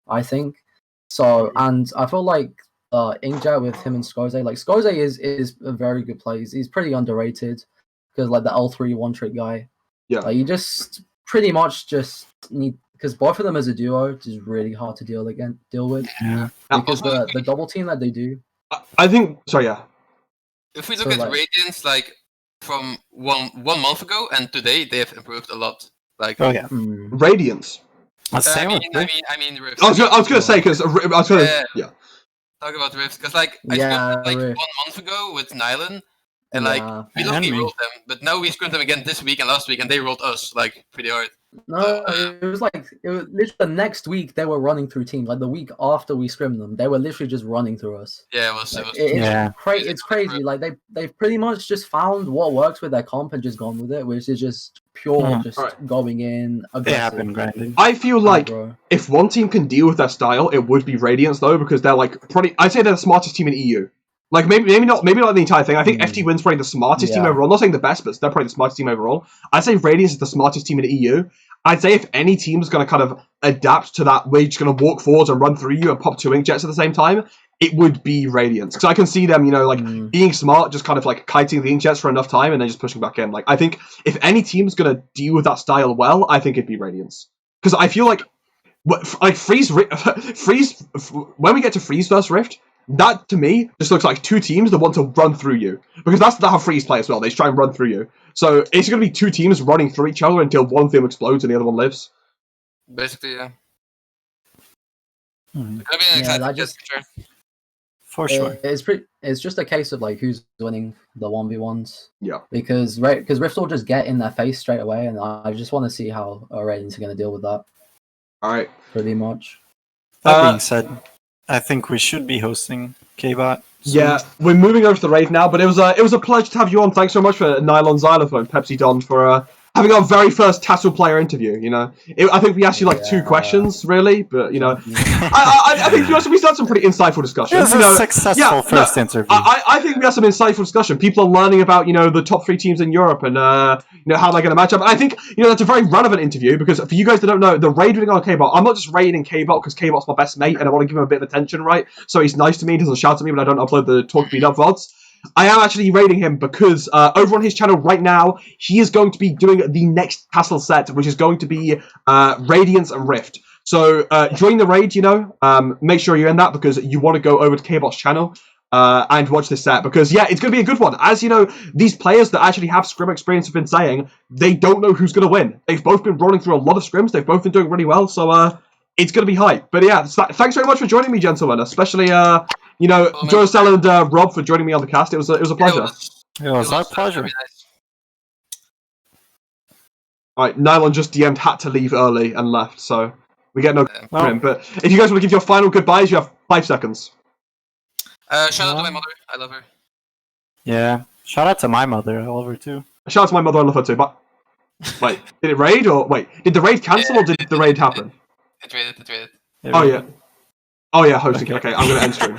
I think. So and I feel like Inkjet with him and Skoze, Skoze is a very good player. He's pretty underrated because the L3 one trick guy. Yeah. You just pretty much just need because both of them as a duo is really hard to deal with. Yeah. Because the double team that they do. I think so. Yeah. If we look at Radiance, from one month ago and today, they have improved a lot. Radiance. I mean Rift. I was going to say because yeah. Talk about Rift because I scrimmed 1 month ago with Nylon. And we luckily rolled them, but now we scrimmed them again this week and last week, and they rolled us pretty hard. No, it was literally the next week they were running through teams. The week after we scrimmed them, they were literally just running through us. Yeah, it's crazy. They've pretty much just found what works with their comp and just gone with it, which is just pure, going in. Aggressive. They have been grinding. I feel like if one team can deal with their style, it would be Radiance though, because they're I'd say they're the smartest team in EU. Maybe not the entire thing. I think FT Win's probably the smartest team overall. I'm not saying the best, but they're probably the smartest team overall. I'd say Radiance is the smartest team in the EU. I'd say if any team is going to kind of adapt to that, we're just going to walk forwards and run through you and pop 2 inkjets at the same time, it would be Radiance. Because I can see them, being smart, just kind of kiting the inkjets for enough time and then just pushing back in. I think if any team is going to deal with that style well, I think it'd be Radiance. Because I feel Freeze, when we get to Freeze versus Rift, that to me just looks like 2 teams that want to run through you, because that's how Freeze play as well. They try and run through you, so it's going to be 2 teams running through each other until one of them explodes and the other one lives. Basically, yeah. For sure. It's just a case of who's winning the 1v1s. Yeah. Because Rift will just get in their face straight away, and I just want to see how Radiance are going to deal with that. All right. Pretty much. That being said, I think we should be hosting K-Bot. Yeah, we're moving over to the raid now, but it was a pleasure to have you on. Thanks so much for Nylon Xylophone, Pepsi Don, for having our very first TASL player interview. You know, I think we asked you like 2 questions, really, but you know, I think we had some pretty insightful discussion. It was a successful first interview. I think we had some insightful discussion. People are learning about the top 3 teams in Europe and how they're going to match up. And I think that's a very relevant interview because for you guys that don't know, the raid on K-Bot, I'm not just raiding K-Bot because K-Bot's my best mate and I want to give him a bit of attention, right? So he's nice to me, he doesn't shout at me when I don't upload the Talk Beat Up VODs. I am actually rating him because over on his channel right now, he is going to be doing the next TASL set, which is going to be Radiance and Rift. So join the raid, make sure you're in that because you want to go over to K-Bot's channel and watch this set because, yeah, it's going to be a good one. As you know, these players that actually have scrim experience have been saying they don't know who's going to win. They've both been rolling through a lot of scrims. They've both been doing really well, so it's going to be hype. But yeah, thanks very much for joining me, gentlemen, especially... Duracell and Rob for joining me on the cast. It was a pleasure. It was our pleasure. Nice. Alright, Nylon just DM'd had to leave early and left, so we get no well, him. But if you guys want to give your final goodbyes, you have 5 seconds. Shout out to my mother. I love her. Yeah. Shout out to my mother. I love her too. Shout out to my mother, I love her too. But wait, did it raid or did the raid cancel or did the raid happen? It raided. Oh yeah, hosting. Okay, I'm gonna end stream.